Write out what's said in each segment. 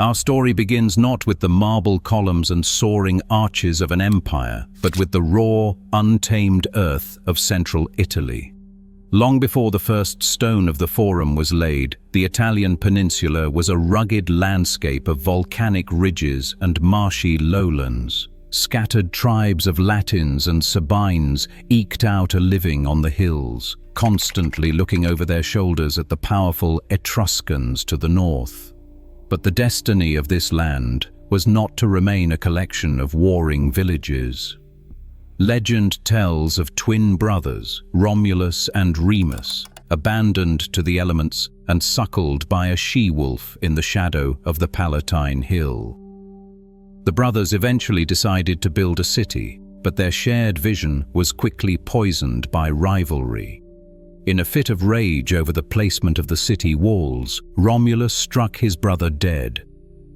Our story begins not with the marble columns and soaring arches of an empire, but with the raw, untamed earth of central Italy. Long before the first stone of the Forum was laid, the Italian peninsula was a rugged landscape of volcanic ridges and marshy lowlands. Scattered tribes of Latins and Sabines eked out a living on the hills, constantly looking over their shoulders at the powerful Etruscans to the north. But the destiny of this land was not to remain a collection of warring villages. Legend tells of twin brothers, Romulus and Remus, abandoned to the elements and suckled by a she-wolf in the shadow of the Palatine Hill. The brothers eventually decided to build a city, but their shared vision was quickly poisoned by rivalry. In a fit of rage over the placement of the city walls, Romulus struck his brother dead.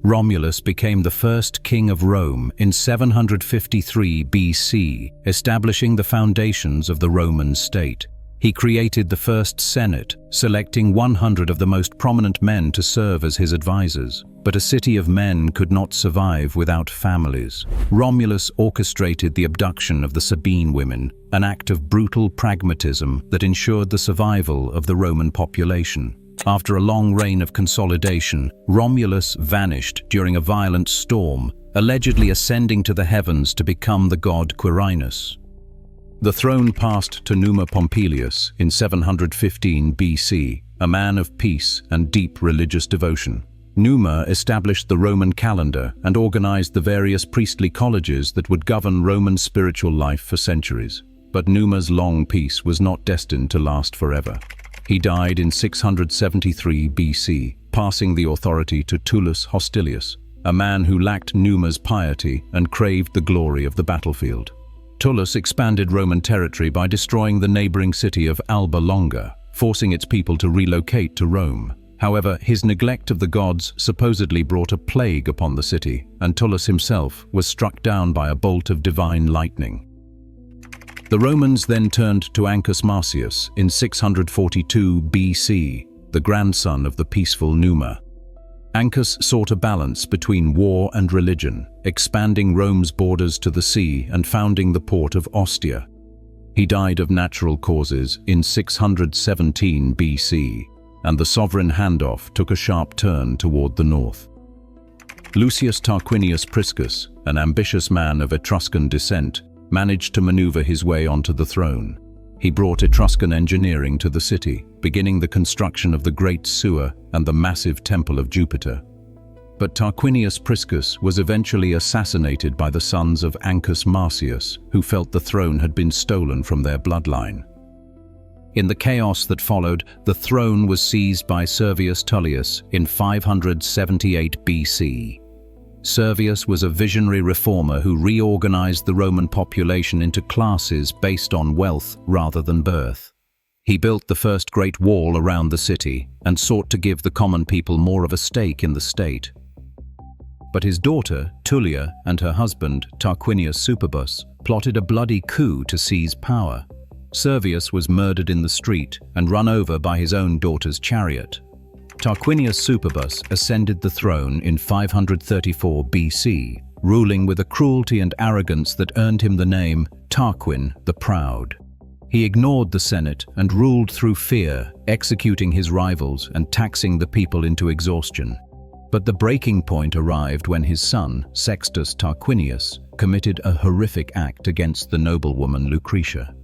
Romulus became the first king of Rome in 753 BC, establishing the foundations of the Roman state. He created the first Senate, selecting 100 of the most prominent men to serve as his advisors. But a city of men could not survive without families. Romulus orchestrated the abduction of the Sabine women, an act of brutal pragmatism that ensured the survival of the Roman population. After a long reign of consolidation, Romulus vanished during a violent storm, allegedly ascending to the heavens to become the god Quirinus. The throne passed to Numa Pompilius in 715 BC, a man of peace and deep religious devotion. Numa established the Roman calendar and organized the various priestly colleges that would govern Roman spiritual life for centuries. But Numa's long peace was not destined to last forever. He died in 673 BC, passing the authority to Tullus Hostilius, a man who lacked Numa's piety and craved the glory of the battlefield. Tullus expanded Roman territory by destroying the neighboring city of Alba Longa, forcing its people to relocate to Rome. However, his neglect of the gods supposedly brought a plague upon the city, and Tullus himself was struck down by a bolt of divine lightning. The Romans then turned to Ancus Marcius in 642 BC, the grandson of the peaceful Numa. Ancus sought a balance between war and religion, expanding Rome's borders to the sea and founding the port of Ostia. He died of natural causes in 617 BC, and the sovereign handoff took a sharp turn toward the north. Lucius Tarquinius Priscus, an ambitious man of Etruscan descent, managed to maneuver his way onto the throne. He brought Etruscan engineering to the city, beginning the construction of the Great Sewer and the massive Temple of Jupiter. But Tarquinius Priscus was eventually assassinated by the sons of Ancus Marcius, who felt the throne had been stolen from their bloodline. In the chaos that followed, the throne was seized by Servius Tullius in 578 BC. Servius was a visionary reformer who reorganized the Roman population into classes based on wealth rather than birth. He built the first great wall around the city and sought to give the common people more of a stake in the state. But his daughter, Tullia, and her husband, Tarquinius Superbus, plotted a bloody coup to seize power. Servius was murdered in the street and run over by his own daughter's chariot. Tarquinius Superbus ascended the throne in 534 BC, ruling with a cruelty and arrogance that earned him the name Tarquin the Proud. He ignored the Senate and ruled through fear, executing his rivals and taxing the people into exhaustion. But the breaking point arrived when his son, Sextus Tarquinius, committed a horrific act against the noblewoman Lucretia.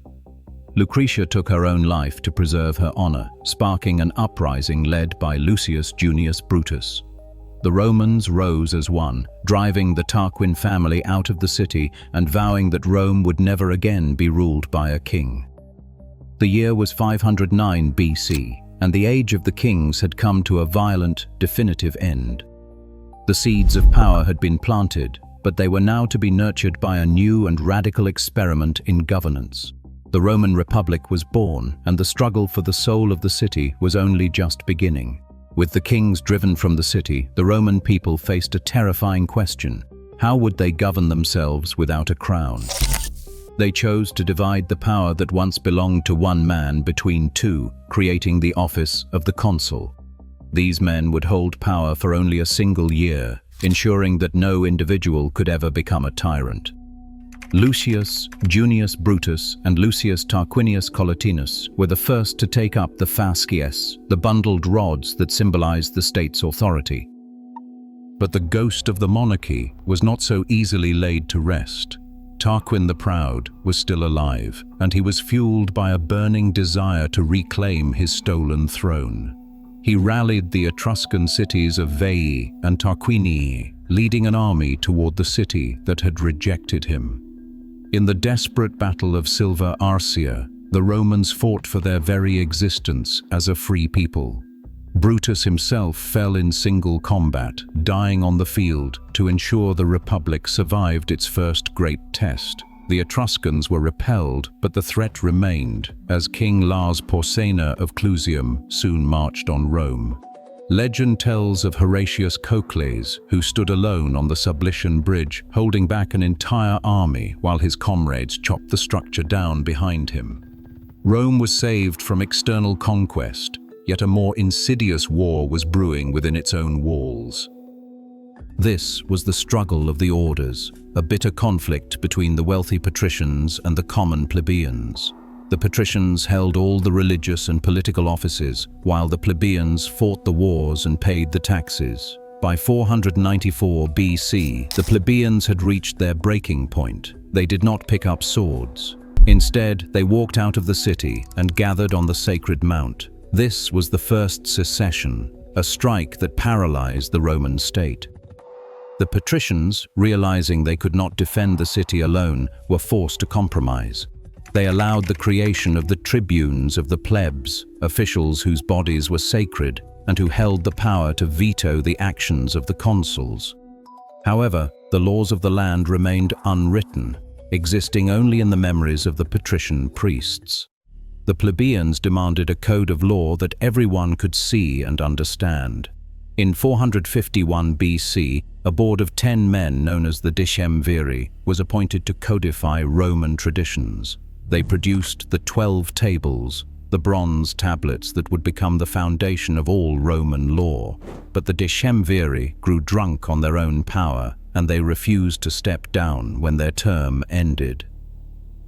Lucretia took her own life to preserve her honor, sparking an uprising led by Lucius Junius Brutus. The Romans rose as one, driving the Tarquin family out of the city and vowing that Rome would never again be ruled by a king. The year was 509 BC, and the age of the kings had come to a violent, definitive end. The seeds of power had been planted, but they were now to be nurtured by a new and radical experiment in governance. The Roman Republic was born, and the struggle for the soul of the city was only just beginning. With the kings driven from the city, the Roman people faced a terrifying question: how would they govern themselves without a crown? They chose to divide the power that once belonged to one man between two, creating the office of the consul. These men would hold power for only a single year, ensuring that no individual could ever become a tyrant. Lucius Junius Brutus and Lucius Tarquinius Collatinus were the first to take up the fasces, the bundled rods that symbolized the state's authority. But the ghost of the monarchy was not so easily laid to rest. Tarquin the Proud was still alive, and he was fueled by a burning desire to reclaim his stolen throne. He rallied the Etruscan cities of Veii and Tarquinii, leading an army toward the city that had rejected him. In the desperate battle of Silva Arcia, the Romans fought for their very existence as a free people. Brutus himself fell in single combat, dying on the field to ensure the Republic survived its first great test. The Etruscans were repelled, but the threat remained, as King Lars Porsena of Clusium soon marched on Rome. Legend tells of Horatius Cocles, who stood alone on the Sublician Bridge, holding back an entire army while his comrades chopped the structure down behind him. Rome was saved from external conquest, yet a more insidious war was brewing within its own walls. This was the struggle of the orders, a bitter conflict between the wealthy patricians and the common plebeians. The patricians held all the religious and political offices, while the plebeians fought the wars and paid the taxes. By 494 BC, the plebeians had reached their breaking point. They did not pick up swords. Instead, they walked out of the city and gathered on the sacred mount. This was the first secession, a strike that paralyzed the Roman state. The patricians, realizing they could not defend the city alone, were forced to compromise. They allowed the creation of the tribunes of the plebs, officials whose bodies were sacred and who held the power to veto the actions of the consuls. However, the laws of the land remained unwritten, existing only in the memories of the patrician priests. The plebeians demanded a code of law that everyone could see and understand. In 451 BC, a board of 10 men known as the decemviri was appointed to codify Roman traditions. They produced the 12 tables, the bronze tablets that would become the foundation of all Roman law. But the decemviri grew drunk on their own power, and they refused to step down when their term ended.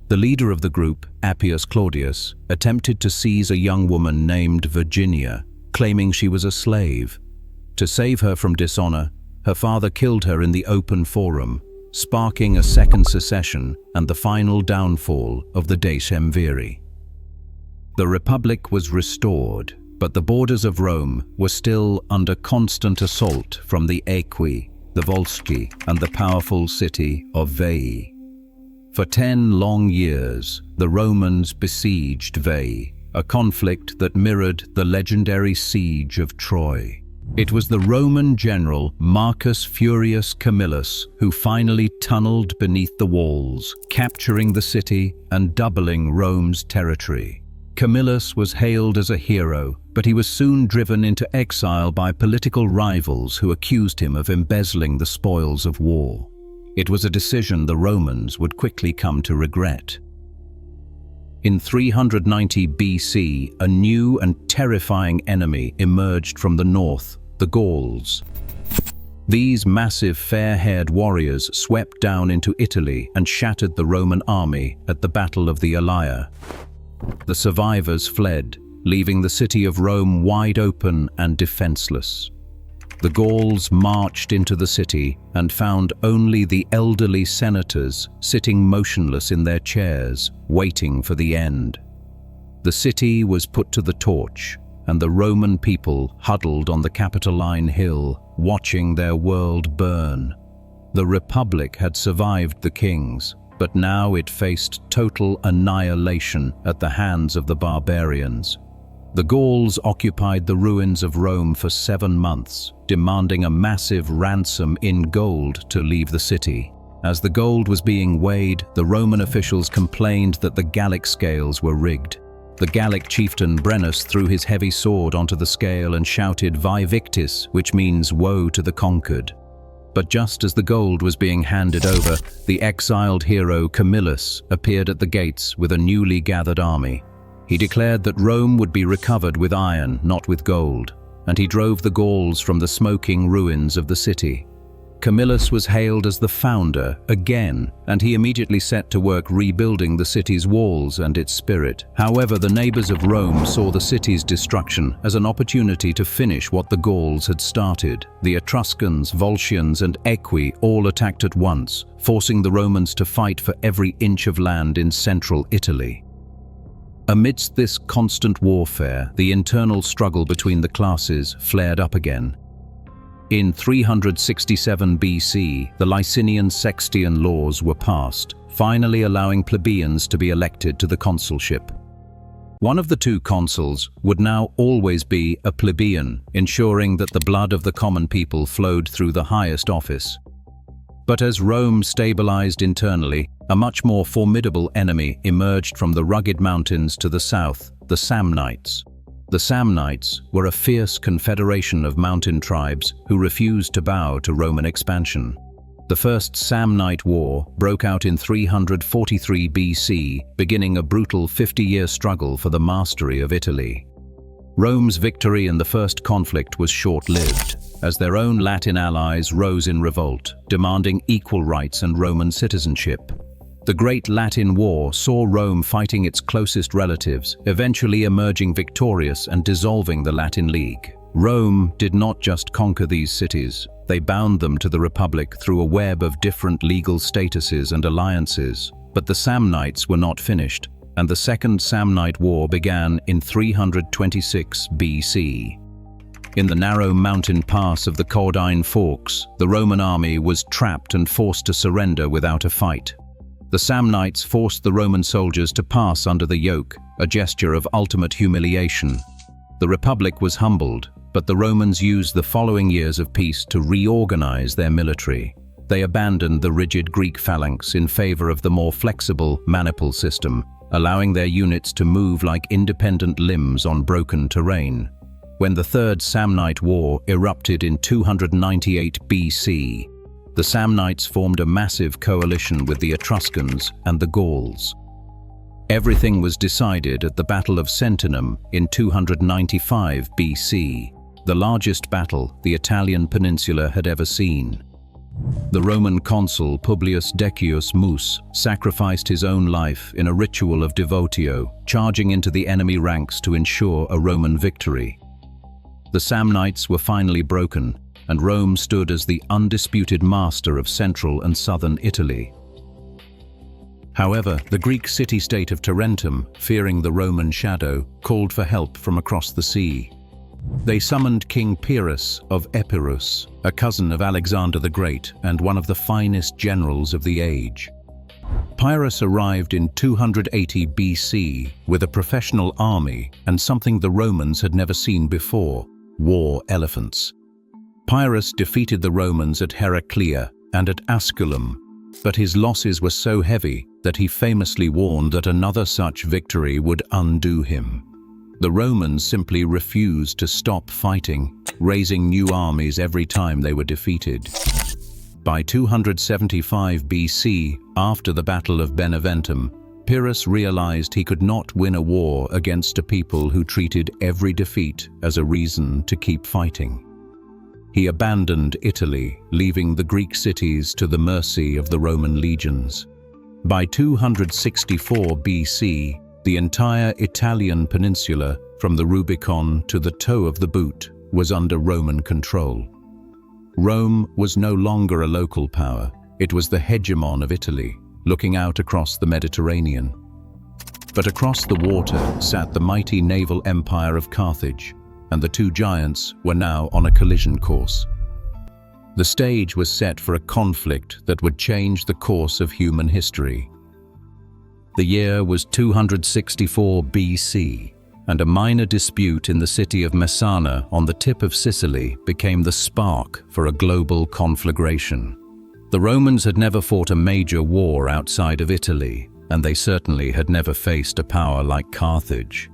The leader of the group, Appius Claudius, attempted to seize a young woman named Virginia, claiming she was a slave. To save her from dishonor, her father killed her in the open forum, sparking a second secession and the final downfall of the decemviri. The Republic was restored, but the borders of Rome were still under constant assault from the Aequi, the Volsci, and the powerful city of Veii. For 10 long years, the Romans besieged Veii, a conflict that mirrored the legendary siege of Troy. It was the Roman general Marcus Furius Camillus who finally tunneled beneath the walls, capturing the city and doubling Rome's territory. Camillus was hailed as a hero, but he was soon driven into exile by political rivals who accused him of embezzling the spoils of war. It was a decision the Romans would quickly come to regret. In 390 BC, a new and terrifying enemy emerged from the north, the Gauls. These massive fair-haired warriors swept down into Italy and shattered the Roman army at the Battle of the Allia. The survivors fled, leaving the city of Rome wide open and defenseless. The Gauls marched into the city and found only the elderly senators sitting motionless in their chairs, waiting for the end. The city was put to the torch, and the Roman people huddled on the Capitoline Hill, watching their world burn. The Republic had survived the kings, but now it faced total annihilation at the hands of the barbarians. The Gauls occupied the ruins of Rome for 7 months, demanding a massive ransom in gold to leave the city. As the gold was being weighed, the Roman officials complained that the Gallic scales were rigged. The Gallic chieftain Brennus threw his heavy sword onto the scale and shouted "Vae victis," which means "woe to the conquered." But just as the gold was being handed over, the exiled hero Camillus appeared at the gates with a newly gathered army. He declared that Rome would be recovered with iron, not with gold. and he drove the Gauls from the smoking ruins of the city. Camillus was hailed as the founder again, and he immediately set to work rebuilding the city's walls and its spirit. However, the neighbors of Rome saw the city's destruction as an opportunity to finish what the Gauls had started. The Etruscans, Volscians, and Equi all attacked at once, forcing the Romans to fight for every inch of land in central Italy. Amidst this constant warfare, the internal struggle between the classes flared up again. In 367 BC, the Licinian Sextian laws were passed, finally allowing plebeians to be elected to the consulship. One of the two consuls would now always be a plebeian, ensuring that the blood of the common people flowed through the highest office. But as Rome stabilized internally, a much more formidable enemy emerged from the rugged mountains to the south, the Samnites. The Samnites were a fierce confederation of mountain tribes who refused to bow to Roman expansion. The First Samnite War broke out in 343 BC, beginning a brutal 50-year struggle for the mastery of Italy. Rome's victory in the first conflict was short-lived, as their own Latin allies rose in revolt, demanding equal rights and Roman citizenship. The Great Latin War saw Rome fighting its closest relatives, eventually emerging victorious and dissolving the Latin League. Rome did not just conquer these cities, they bound them to the Republic through a web of different legal statuses and alliances. But the Samnites were not finished, and the Second Samnite War began in 326 BC. In the narrow mountain pass of the Caudine Forks, the Roman army was trapped and forced to surrender without a fight. The Samnites forced the Roman soldiers to pass under the yoke, a gesture of ultimate humiliation. The Republic was humbled, but the Romans used the following years of peace to reorganize their military. They abandoned the rigid Greek phalanx in favor of the more flexible manipal system, allowing their units to move like independent limbs on broken terrain. When the Third Samnite War erupted in 298 BC, the Samnites formed a massive coalition with the Etruscans and the Gauls. Everything was decided at the Battle of Sentinum in 295 BC, the largest battle the Italian peninsula had ever seen. The Roman consul Publius Decius Mus sacrificed his own life in a ritual of devotio, charging into the enemy ranks to ensure a Roman victory. The Samnites were finally broken, and Rome stood as the undisputed master of central and southern Italy. However, the Greek city-state of Tarentum, fearing the Roman shadow, called for help from across the sea. They summoned King Pyrrhus of Epirus, a cousin of Alexander the Great and one of the finest generals of the age. Pyrrhus arrived in 280 BC with a professional army and something the Romans had never seen before: war elephants. Pyrrhus defeated the Romans at Heraclea and at Asculum, but his losses were so heavy that he famously warned that another such victory would undo him. The Romans simply refused to stop fighting, raising new armies every time they were defeated. By 275 BC, after the Battle of Beneventum, Pyrrhus realized he could not win a war against a people who treated every defeat as a reason to keep fighting. He abandoned Italy, leaving the Greek cities to the mercy of the Roman legions. By 264 BC, the entire Italian peninsula, from the Rubicon to the toe of the boot, was under Roman control. Rome was no longer a local power. It was the hegemon of Italy, looking out across the Mediterranean. But across the water sat the mighty naval empire of Carthage, and the two giants were now on a collision course. The stage was set for a conflict that would change the course of human history. The year was 264 BC, and a minor dispute in the city of Messana on the tip of Sicily became the spark for a global conflagration. The Romans had never fought a major war outside of Italy, and they certainly had never faced a power like Carthage.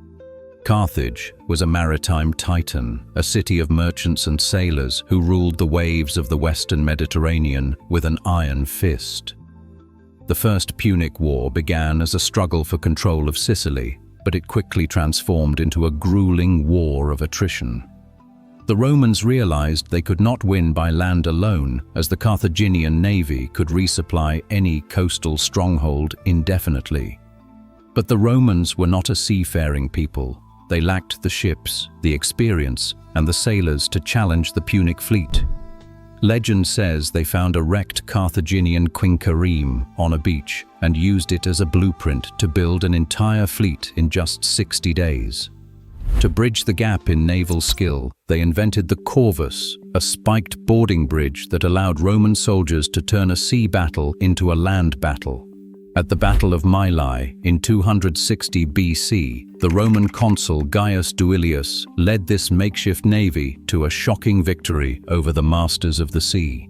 Carthage was a maritime titan, a city of merchants and sailors who ruled the waves of the western Mediterranean with an iron fist. The First Punic War began as a struggle for control of Sicily, but it quickly transformed into a grueling war of attrition. The Romans realized they could not win by land alone, as the Carthaginian navy could resupply any coastal stronghold indefinitely. But the Romans were not a seafaring people. They lacked the ships, the experience, and the sailors to challenge the Punic fleet. Legend says they found a wrecked Carthaginian quinquereme on a beach and used it as a blueprint to build an entire fleet in just 60 days. To bridge the gap in naval skill, they invented the corvus, a spiked boarding bridge that allowed Roman soldiers to turn a sea battle into a land battle. At the Battle of Mylae in 260 BC, the Roman consul Gaius Duilius led this makeshift navy to a shocking victory over the masters of the sea.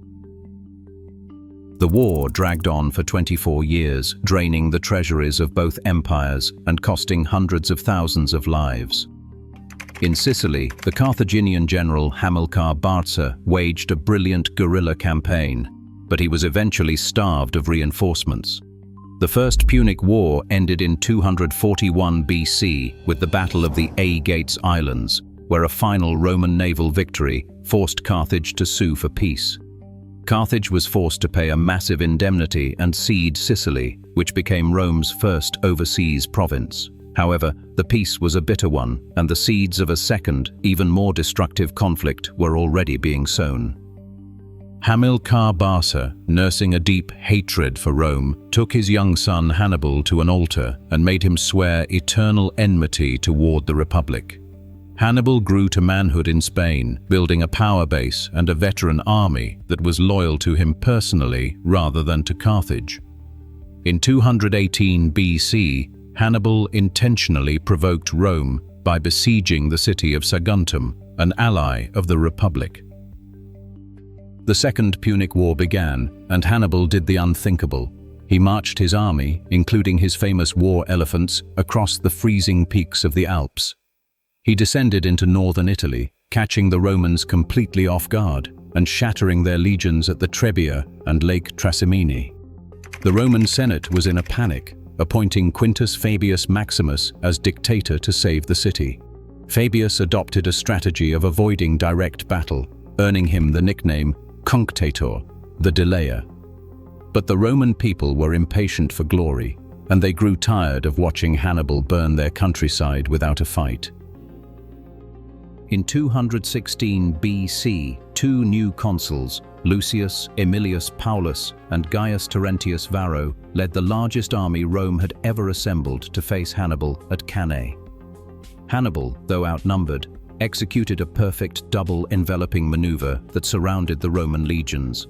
The war dragged on for 24 years, draining the treasuries of both empires and costing hundreds of thousands of lives. In Sicily, the Carthaginian general Hamilcar Barca waged a brilliant guerrilla campaign, but he was eventually starved of reinforcements. The First Punic War ended in 241 BC with the Battle of the Aegates Islands, where a final Roman naval victory forced Carthage to sue for peace. Carthage was forced to pay a massive indemnity and cede Sicily, which became Rome's first overseas province. However, the peace was a bitter one, and the seeds of a second, even more destructive conflict were already being sown. Hamilcar Barca, nursing a deep hatred for Rome, took his young son Hannibal to an altar and made him swear eternal enmity toward the Republic. Hannibal grew to manhood in Spain, building a power base and a veteran army that was loyal to him personally rather than to Carthage. In 218 BC, Hannibal intentionally provoked Rome by besieging the city of Saguntum, an ally of the Republic. The Second Punic War began, and Hannibal did the unthinkable. He marched his army, including his famous war elephants, across the freezing peaks of the Alps. He descended into northern Italy, catching the Romans completely off guard and shattering their legions at the Trebia and Lake Trasimene. The Roman Senate was in a panic, appointing Quintus Fabius Maximus as dictator to save the city. Fabius adopted a strategy of avoiding direct battle, earning him the nickname Cunctator, the delayer. But the Roman people were impatient for glory, and they grew tired of watching Hannibal burn their countryside without a fight. In 216 BC, two new consuls, Lucius Aemilius Paulus and Gaius Terentius Varro, led the largest army Rome had ever assembled to face Hannibal at Cannae. Hannibal, though outnumbered, executed a perfect double enveloping maneuver that surrounded the Roman legions.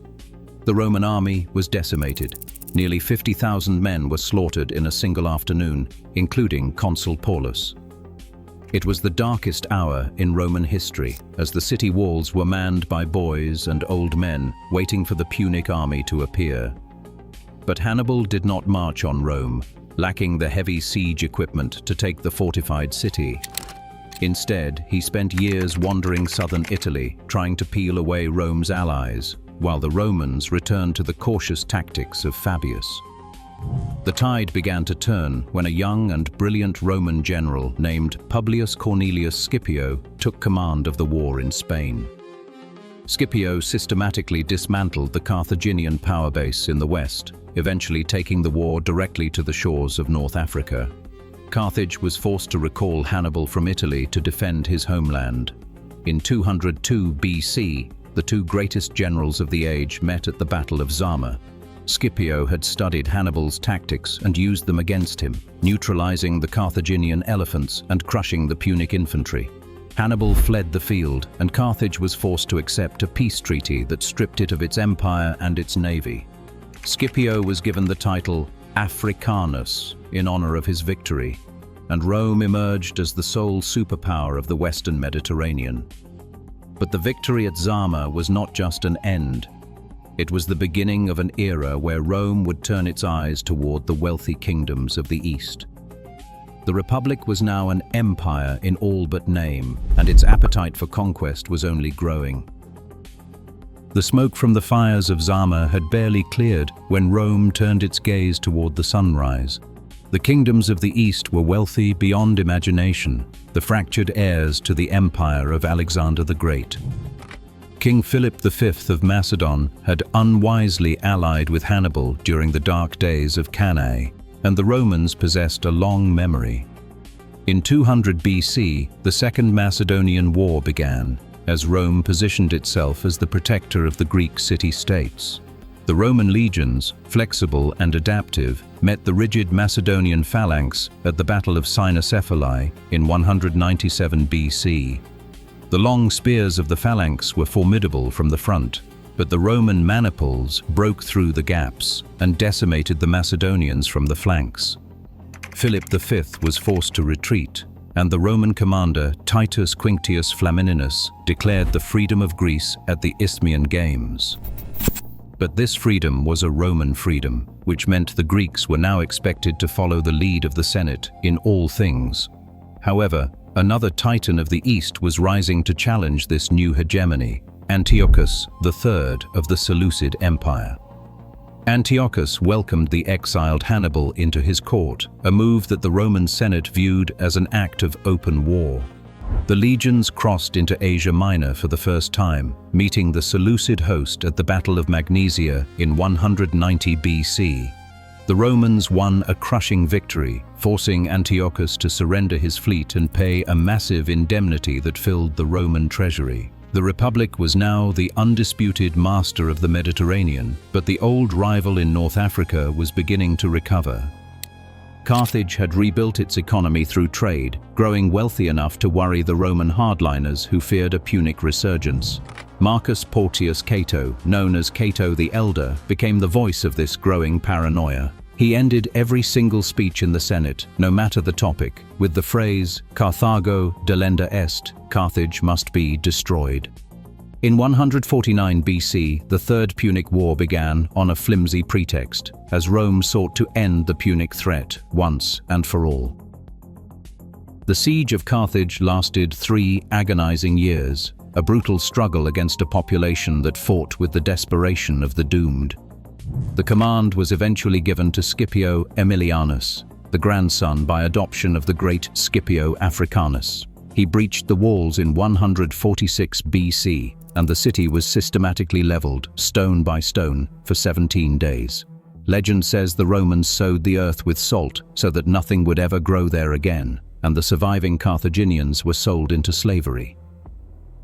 The Roman army was decimated. Nearly 50,000 men were slaughtered in a single afternoon, including Consul Paulus. It was the darkest hour in Roman history, as the city walls were manned by boys and old men waiting for the Punic army to appear. But Hannibal did not march on Rome, lacking the heavy siege equipment to take the fortified city. Instead, he spent years wandering southern Italy, trying to peel away Rome's allies, while the Romans returned to the cautious tactics of Fabius. The tide began to turn when a young and brilliant Roman general named Publius Cornelius Scipio took command of the war in Spain. Scipio systematically dismantled the Carthaginian power base in the west, eventually taking the war directly to the shores of North Africa. Carthage was forced to recall Hannibal from Italy to defend his homeland. In 202 BC, the two greatest generals of the age met at the Battle of Zama. Scipio had studied Hannibal's tactics and used them against him, neutralizing the Carthaginian elephants and crushing the Punic infantry. Hannibal fled the field, and Carthage was forced to accept a peace treaty that stripped it of its empire and its navy. Scipio was given the title Africanus in honor of his victory, and Rome emerged as the sole superpower of the Western Mediterranean. But the victory at Zama was not just an end. It was the beginning of an era where Rome would turn its eyes toward the wealthy kingdoms of the East. The Republic was now an empire in all but name, and its appetite for conquest was only growing. The smoke from the fires of Zama had barely cleared when Rome turned its gaze toward the sunrise. The The kingdoms of the East were wealthy beyond imagination, the fractured heirs to the empire of Alexander the Great. King Philip V of Macedon had unwisely allied with Hannibal during the dark days of Cannae, and the Romans possessed a long memory. In 200 BC, the Second Macedonian War began, as Rome positioned itself as the protector of the Greek city-states. The Roman legions, flexible and adaptive, met the rigid Macedonian phalanx at the Battle of Cynocephalae in 197 BC. The long spears of the phalanx were formidable from the front, but the Roman maniples broke through the gaps and decimated the Macedonians from the flanks. Philip V was forced to retreat, and the Roman commander Titus Quinctius Flamininus declared the freedom of Greece at the Isthmian Games. But this freedom was a Roman freedom, which meant the Greeks were now expected to follow the lead of the Senate in all things. However, another titan of the East was rising to challenge this new hegemony, Antiochus III of the Seleucid Empire. Antiochus welcomed the exiled Hannibal into his court, a move that the Roman Senate viewed as an act of open war. The legions crossed into Asia Minor for the first time, meeting the Seleucid host at the Battle of Magnesia in 190 BC. The Romans won a crushing victory, forcing Antiochus to surrender his fleet and pay a massive indemnity that filled the Roman treasury. The Republic was now the undisputed master of the Mediterranean, but the old rival in North Africa was beginning to recover. Carthage had rebuilt its economy through trade, growing wealthy enough to worry the Roman hardliners who feared a Punic resurgence. Marcus Porcius Cato, known as Cato the Elder, became the voice of this growing paranoia. He ended every single speech in the Senate, no matter the topic, with the phrase, "Carthago delenda est," Carthage must be destroyed. In 149 BC, the Third Punic War began on a flimsy pretext, as Rome sought to end the Punic threat once and for all. The siege of Carthage lasted 3 agonizing years, a brutal struggle against a population that fought with the desperation of the doomed. The command was eventually given to Scipio Aemilianus, the grandson by adoption of the great Scipio Africanus. He breached the walls in 146 BC, and the city was systematically leveled, stone by stone, for 17 days. Legend says the Romans sowed the earth with salt so that nothing would ever grow there again, and the surviving Carthaginians were sold into slavery.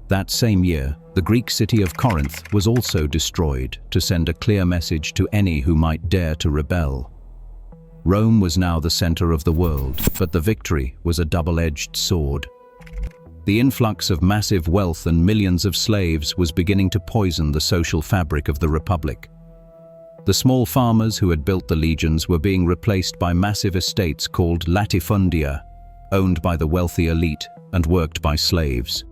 That same year, the Greek city of Corinth was also destroyed to send a clear message to any who might dare to rebel. Rome was now the center of the world, but the victory was a double-edged sword. The influx of massive wealth and millions of slaves was beginning to poison the social fabric of the Republic. The small farmers who had built the legions were being replaced by massive estates called latifundia, owned by the wealthy elite and worked by slaves.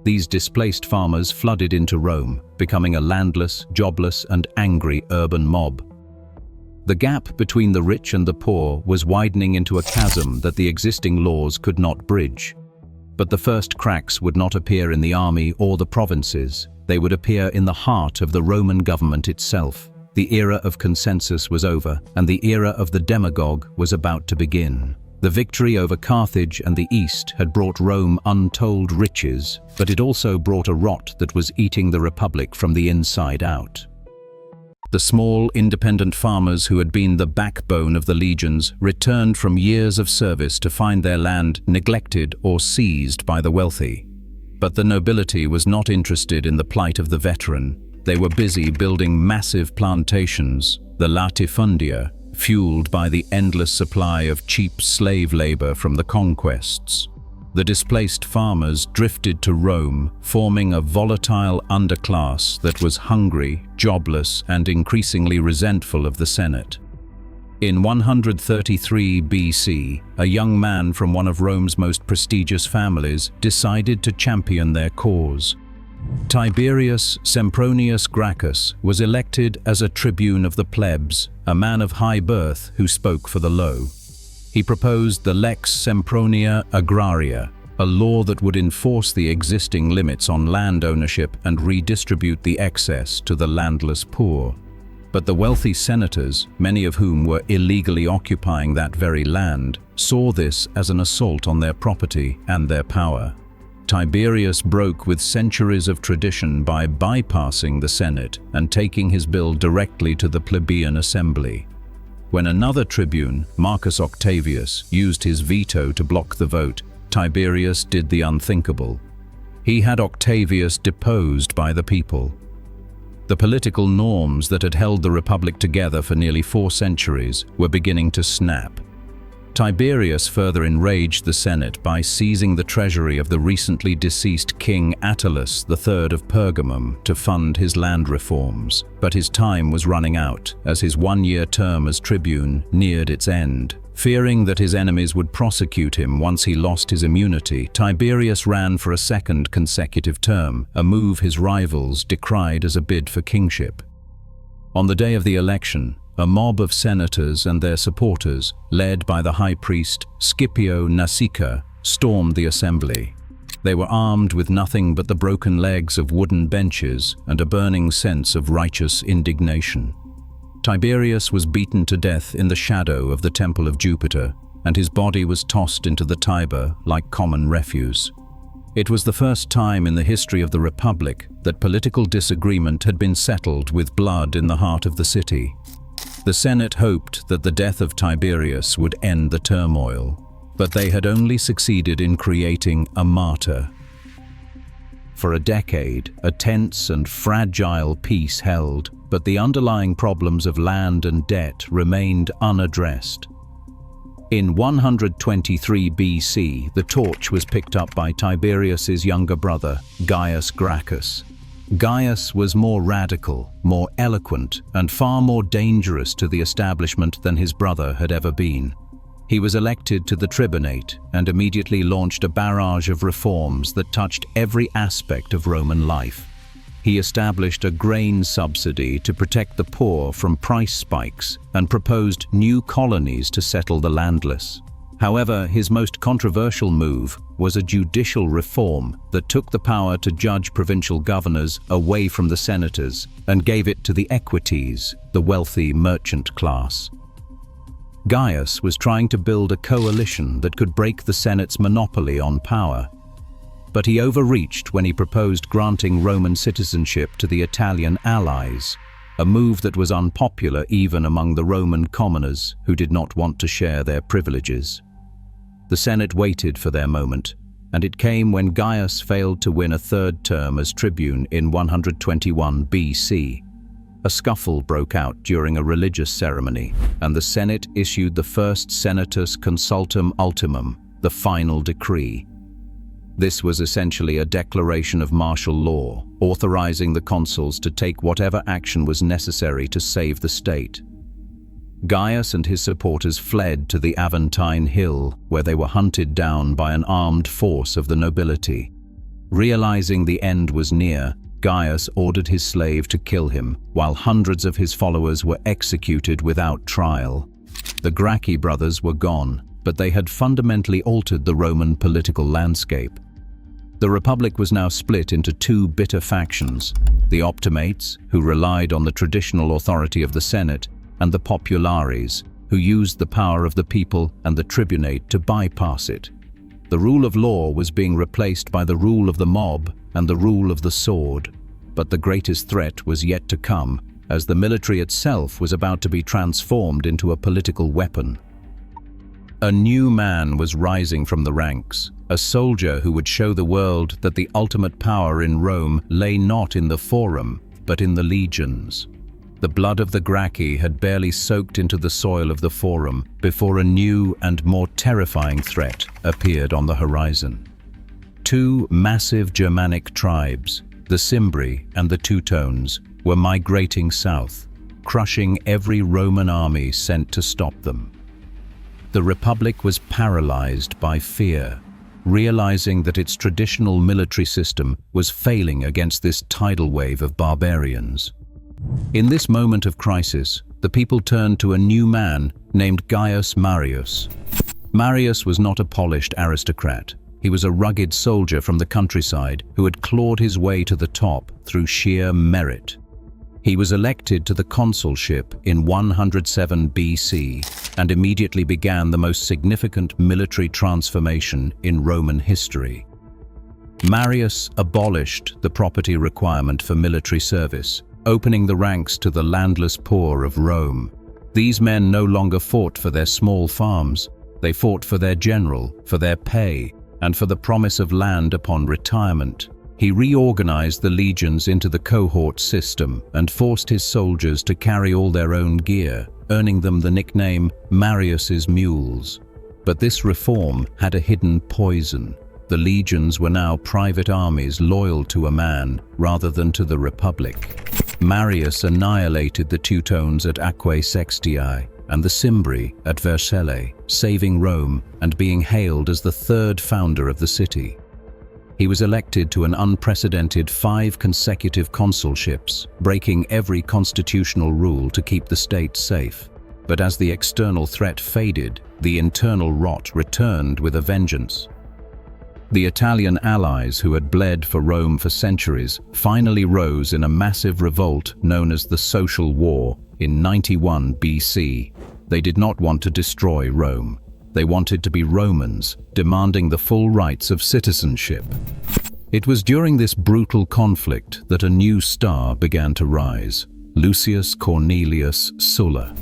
These displaced farmers flooded into Rome, becoming a landless, jobless, and angry urban mob. The gap between the rich and the poor was widening into a chasm that the existing laws could not bridge. But the first cracks would not appear in the army or the provinces. They would appear in the heart of the Roman government itself. The era of consensus was over, and the era of the demagogue was about to begin. The victory over Carthage and the East had brought Rome untold riches, but it also brought a rot that was eating the Republic from the inside out. The small, independent farmers who had been the backbone of the legions returned from years of service to find their land neglected or seized by the wealthy. But the nobility was not interested in the plight of the veteran. They were busy building massive plantations, the latifundia, fueled by the endless supply of cheap slave labor from the conquests. The displaced farmers drifted to Rome, forming a volatile underclass that was hungry, jobless, and increasingly resentful of the Senate. In 133 BC, a young man from one of Rome's most prestigious families decided to champion their cause. Tiberius Sempronius Gracchus was elected as a tribune of the plebs, a man of high birth who spoke for the low. He proposed the Lex Sempronia Agraria, a law that would enforce the existing limits on land ownership and redistribute the excess to the landless poor. But the wealthy senators, many of whom were illegally occupying that very land, saw this as an assault on their property and their power. Tiberius broke with centuries of tradition by bypassing the Senate and taking his bill directly to the plebeian assembly. When another tribune, Marcus Octavius, used his veto to block the vote, Tiberius did the unthinkable. He had Octavius deposed by the people. The political norms that had held the Republic together for nearly 4 centuries were beginning to snap. Tiberius further enraged the Senate by seizing the treasury of the recently deceased King Attalus III of Pergamum to fund his land reforms. But his time was running out as his 1-year term as tribune neared its end. Fearing that his enemies would prosecute him once he lost his immunity, Tiberius ran for a second consecutive term, a move his rivals decried as a bid for kingship. On the day of the election, a mob of senators and their supporters, led by the high priest Scipio Nasica, stormed the assembly. They were armed with nothing but the broken legs of wooden benches and a burning sense of righteous indignation. Tiberius was beaten to death in the shadow of the Temple of Jupiter, and his body was tossed into the Tiber like common refuse. It was the first time in the history of the Republic that political disagreement had been settled with blood in the heart of the city. The Senate hoped that the death of Tiberius would end the turmoil, but they had only succeeded in creating a martyr. For a decade, a tense and fragile peace held, but the underlying problems of land and debt remained unaddressed. In 123 BC, the torch was picked up by Tiberius's younger brother, Gaius Gracchus. Gaius was more radical, more eloquent, and far more dangerous to the establishment than his brother had ever been. He was elected to the tribunate and immediately launched a barrage of reforms that touched every aspect of Roman life. He established a grain subsidy to protect the poor from price spikes and proposed new colonies to settle the landless. However, his most controversial move was a judicial reform that took the power to judge provincial governors away from the senators and gave it to the equites, the wealthy merchant class. Gaius was trying to build a coalition that could break the Senate's monopoly on power. But he overreached when he proposed granting Roman citizenship to the Italian allies, a move that was unpopular even among the Roman commoners who did not want to share their privileges. The Senate waited for their moment, and it came when Gaius failed to win a 3rd term as tribune in 121 BC. A scuffle broke out during a religious ceremony, and the Senate issued the first Senatus Consultum Ultimum, the final decree. This was essentially a declaration of martial law, authorizing the consuls to take whatever action was necessary to save the state. Gaius and his supporters fled to the Aventine Hill, where they were hunted down by an armed force of the nobility. Realizing the end was near, Gaius ordered his slave to kill him, while hundreds of his followers were executed without trial. The Gracchi brothers were gone, but they had fundamentally altered the Roman political landscape. The Republic was now split into 2 bitter factions: the Optimates, who relied on the traditional authority of the Senate, and the Populares, who used the power of the people and the tribunate to bypass it. The rule of law was being replaced by the rule of the mob and the rule of the sword. But the greatest threat was yet to come, as the military itself was about to be transformed into a political weapon. A new man was rising from the ranks, a soldier who would show the world that the ultimate power in Rome lay not in the forum, but in the legions. The blood of the Gracchi had barely soaked into the soil of the Forum before a new and more terrifying threat appeared on the horizon. 2 massive Germanic tribes, the Cimbri and the Teutones, were migrating south, crushing every Roman army sent to stop them. The Republic was paralyzed by fear, realizing that its traditional military system was failing against this tidal wave of barbarians. In this moment of crisis, the people turned to a new man named Gaius Marius. Marius was not a polished aristocrat. He was a rugged soldier from the countryside who had clawed his way to the top through sheer merit. He was elected to the consulship in 107 BC and immediately began the most significant military transformation in Roman history. Marius abolished the property requirement for military service, opening the ranks to the landless poor of Rome. These men no longer fought for their small farms. They fought for their general, for their pay, and for the promise of land upon retirement. He reorganized the legions into the cohort system and forced his soldiers to carry all their own gear, earning them the nickname Marius's Mules. But this reform had a hidden poison. The legions were now private armies loyal to a man rather than to the Republic. Marius annihilated the Teutones at Aquae Sextiae and the Cimbri at Vercellae, saving Rome and being hailed as the third founder of the city. He was elected to an unprecedented 5 consecutive consulships, breaking every constitutional rule to keep the state safe. But as the external threat faded, the internal rot returned with a vengeance. The Italian allies who had bled for Rome for centuries finally rose in a massive revolt known as the Social War in 91 BC. They did not want to destroy Rome. They wanted to be Romans, demanding the full rights of citizenship. It was during this brutal conflict that a new star began to rise: Lucius Cornelius Sulla.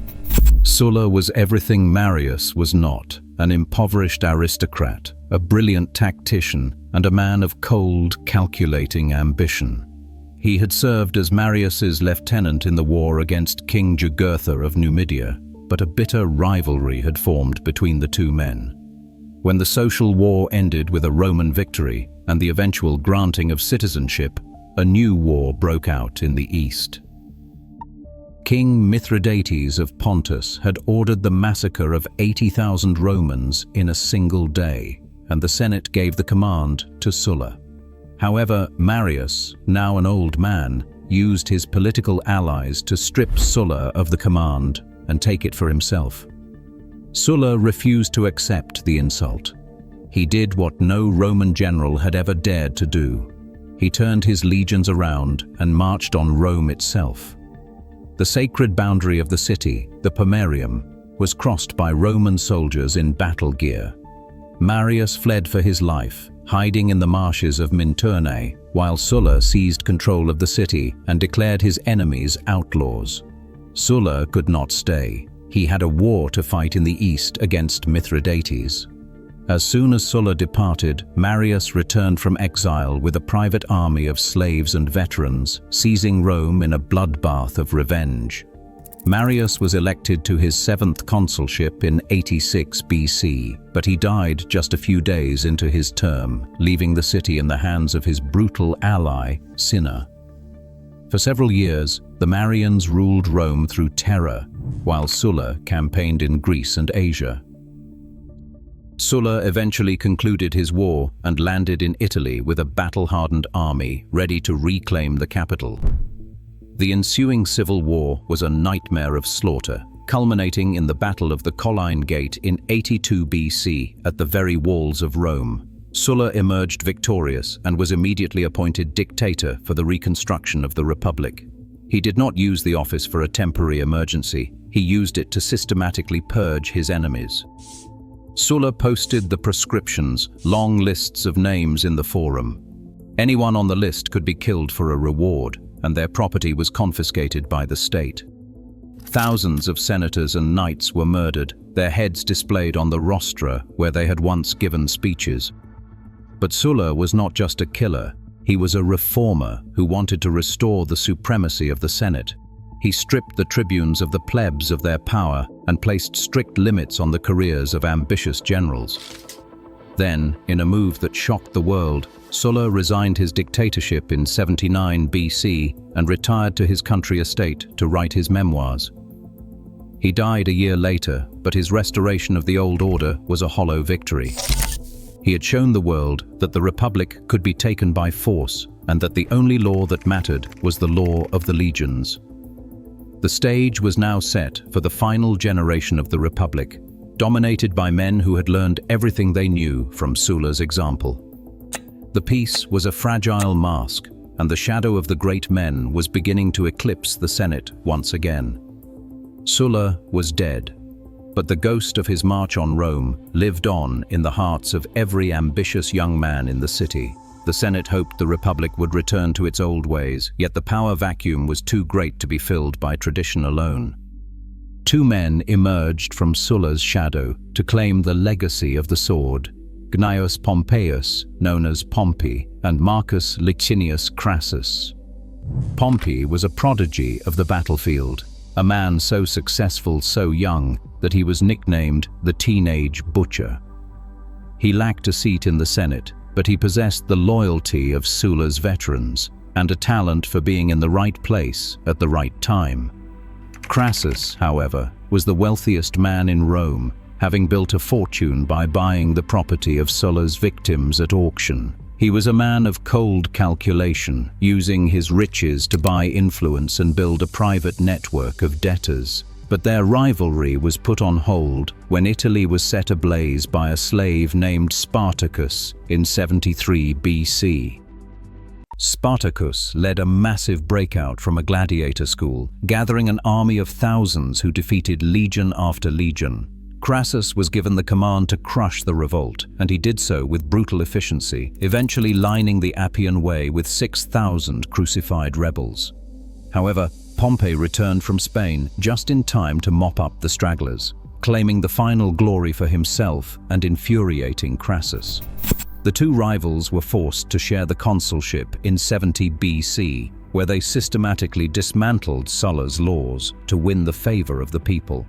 Sulla was everything Marius was not: an impoverished aristocrat, a brilliant tactician, and a man of cold, calculating ambition. He had served as Marius's lieutenant in the war against King Jugurtha of Numidia, but a bitter rivalry had formed between the two men. When the Social War ended with a Roman victory and the eventual granting of citizenship, a new war broke out in the east. King Mithridates of Pontus had ordered the massacre of 80,000 Romans in a single day, and the Senate gave the command to Sulla. However, Marius, now an old man, used his political allies to strip Sulla of the command and take it for himself. Sulla refused to accept the insult. He did what no Roman general had ever dared to do. He turned his legions around and marched on Rome itself. The sacred boundary of the city, the Pomerium, was crossed by Roman soldiers in battle gear. Marius fled for his life, hiding in the marshes of Minturnae, while Sulla seized control of the city and declared his enemies outlaws. Sulla could not stay. He had a war to fight in the east against Mithridates. As soon as Sulla departed, Marius returned from exile with a private army of slaves and veterans, seizing Rome in a bloodbath of revenge. Marius was elected to his 7th consulship in 86 BC, but he died just a few days into his term, leaving the city in the hands of his brutal ally, Cinna. For several years, the Marians ruled Rome through terror, while Sulla campaigned in Greece and Asia. Sulla eventually concluded his war and landed in Italy with a battle-hardened army ready to reclaim the capital. The ensuing civil war was a nightmare of slaughter, culminating in the Battle of the Colline Gate in 82 BC at the very walls of Rome. Sulla emerged victorious and was immediately appointed dictator for the reconstruction of the Republic. He did not use the office for a temporary emergency. He used it to systematically purge his enemies. Sulla posted the proscriptions, long lists of names in the forum. Anyone on the list could be killed for a reward, and their property was confiscated by the state. Thousands of senators and knights were murdered, their heads displayed on the rostra where they had once given speeches. But Sulla was not just a killer, he was a reformer who wanted to restore the supremacy of the Senate. He stripped the tribunes of the plebs of their power and placed strict limits on the careers of ambitious generals. Then, in a move that shocked the world, Sulla resigned his dictatorship in 79 BC and retired to his country estate to write his memoirs. He died a year later, but his restoration of the old order was a hollow victory. He had shown the world that the Republic could be taken by force and that the only law that mattered was the law of the legions. The stage was now set for the final generation of the Republic, dominated by men who had learned everything they knew from Sulla's example. The peace was a fragile mask, and the shadow of the great men was beginning to eclipse the Senate once again. Sulla was dead, but the ghost of his march on Rome lived on in the hearts of every ambitious young man in the city. The Senate hoped the Republic would return to its old ways, yet the power vacuum was too great to be filled by tradition alone. Two men emerged from Sulla's shadow to claim the legacy of the sword: Gnaeus Pompeius, known as Pompey, and Marcus Licinius Crassus. Pompey was a prodigy of the battlefield, a man so successful so young that he was nicknamed the Teenage Butcher. He lacked a seat in the Senate, but he possessed the loyalty of Sulla's veterans and a talent for being in the right place at the right time. Crassus, however, was the wealthiest man in Rome, having built a fortune by buying the property of Sulla's victims at auction. He was a man of cold calculation, using his riches to buy influence and build a private network of debtors. But their rivalry was put on hold when Italy was set ablaze by a slave named Spartacus in 73 BC. Spartacus led a massive breakout from a gladiator school, gathering an army of thousands who defeated legion after legion. Crassus was given the command to crush the revolt, and he did so with brutal efficiency, eventually lining the Appian Way with 6,000 crucified rebels. However, Pompey returned from Spain just in time to mop up the stragglers, claiming the final glory for himself and infuriating Crassus. The two rivals were forced to share the consulship in 70 BC, where they systematically dismantled Sulla's laws to win the favor of the people.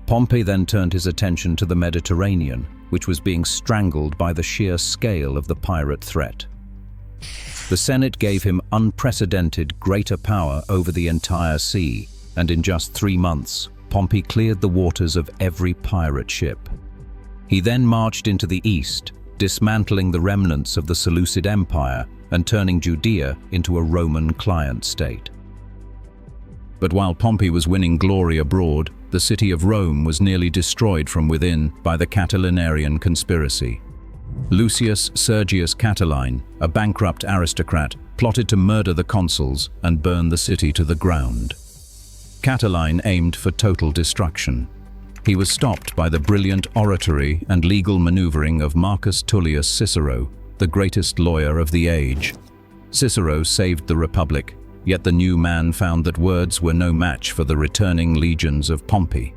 Pompey then turned his attention to the Mediterranean, which was being strangled by the sheer scale of the pirate threat. The Senate gave him unprecedented greater power over the entire sea, and in just 3 months, Pompey cleared the waters of every pirate ship. He then marched into the east, dismantling the remnants of the Seleucid Empire and turning Judea into a Roman client state. But while Pompey was winning glory abroad, the city of Rome was nearly destroyed from within by the Catilinarian conspiracy. Lucius Sergius Catiline, a bankrupt aristocrat, plotted to murder the consuls and burn the city to the ground. Catiline aimed for total destruction. He was stopped by the brilliant oratory and legal maneuvering of Marcus Tullius Cicero, the greatest lawyer of the age. Cicero saved the Republic, yet the new man found that words were no match for the returning legions of Pompey.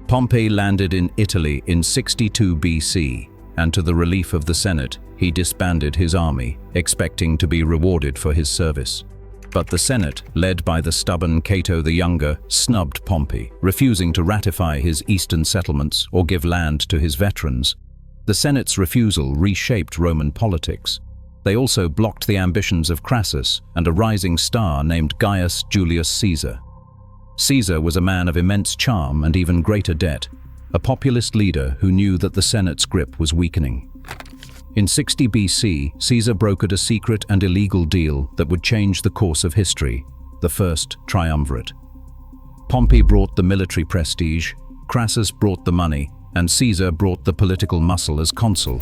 Pompey landed in Italy in 62 BC, and to the relief of the Senate, he disbanded his army, expecting to be rewarded for his service. But the Senate, led by the stubborn Cato the Younger, snubbed Pompey, refusing to ratify his eastern settlements or give land to his veterans. The Senate's refusal reshaped Roman politics. They also blocked the ambitions of Crassus and a rising star named Gaius Julius Caesar. Caesar was a man of immense charm and even greater debt, a populist leader who knew that the Senate's grip was weakening. In 60 BC, Caesar brokered a secret and illegal deal that would change the course of history, the First Triumvirate. Pompey brought the military prestige, Crassus brought the money, and Caesar brought the political muscle as consul.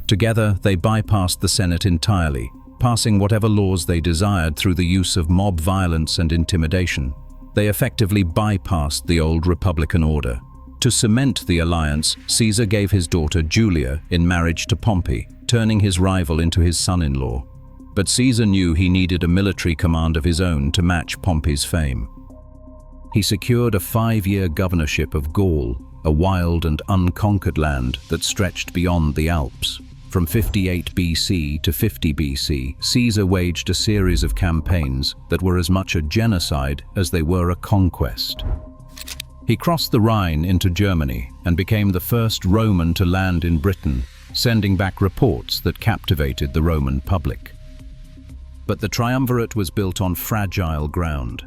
Together, they bypassed the Senate entirely, passing whatever laws they desired through the use of mob violence and intimidation. They effectively bypassed the old republican order. To cement the alliance, Caesar gave his daughter Julia in marriage to Pompey, turning his rival into his son-in-law. But Caesar knew he needed a military command of his own to match Pompey's fame. He secured a 5-year governorship of Gaul, a wild and unconquered land that stretched beyond the Alps. From 58 BC to 50 BC, Caesar waged a series of campaigns that were as much a genocide as they were a conquest. He crossed the Rhine into Germany and became the first Roman to land in Britain, sending back reports that captivated the Roman public. But the triumvirate was built on fragile ground.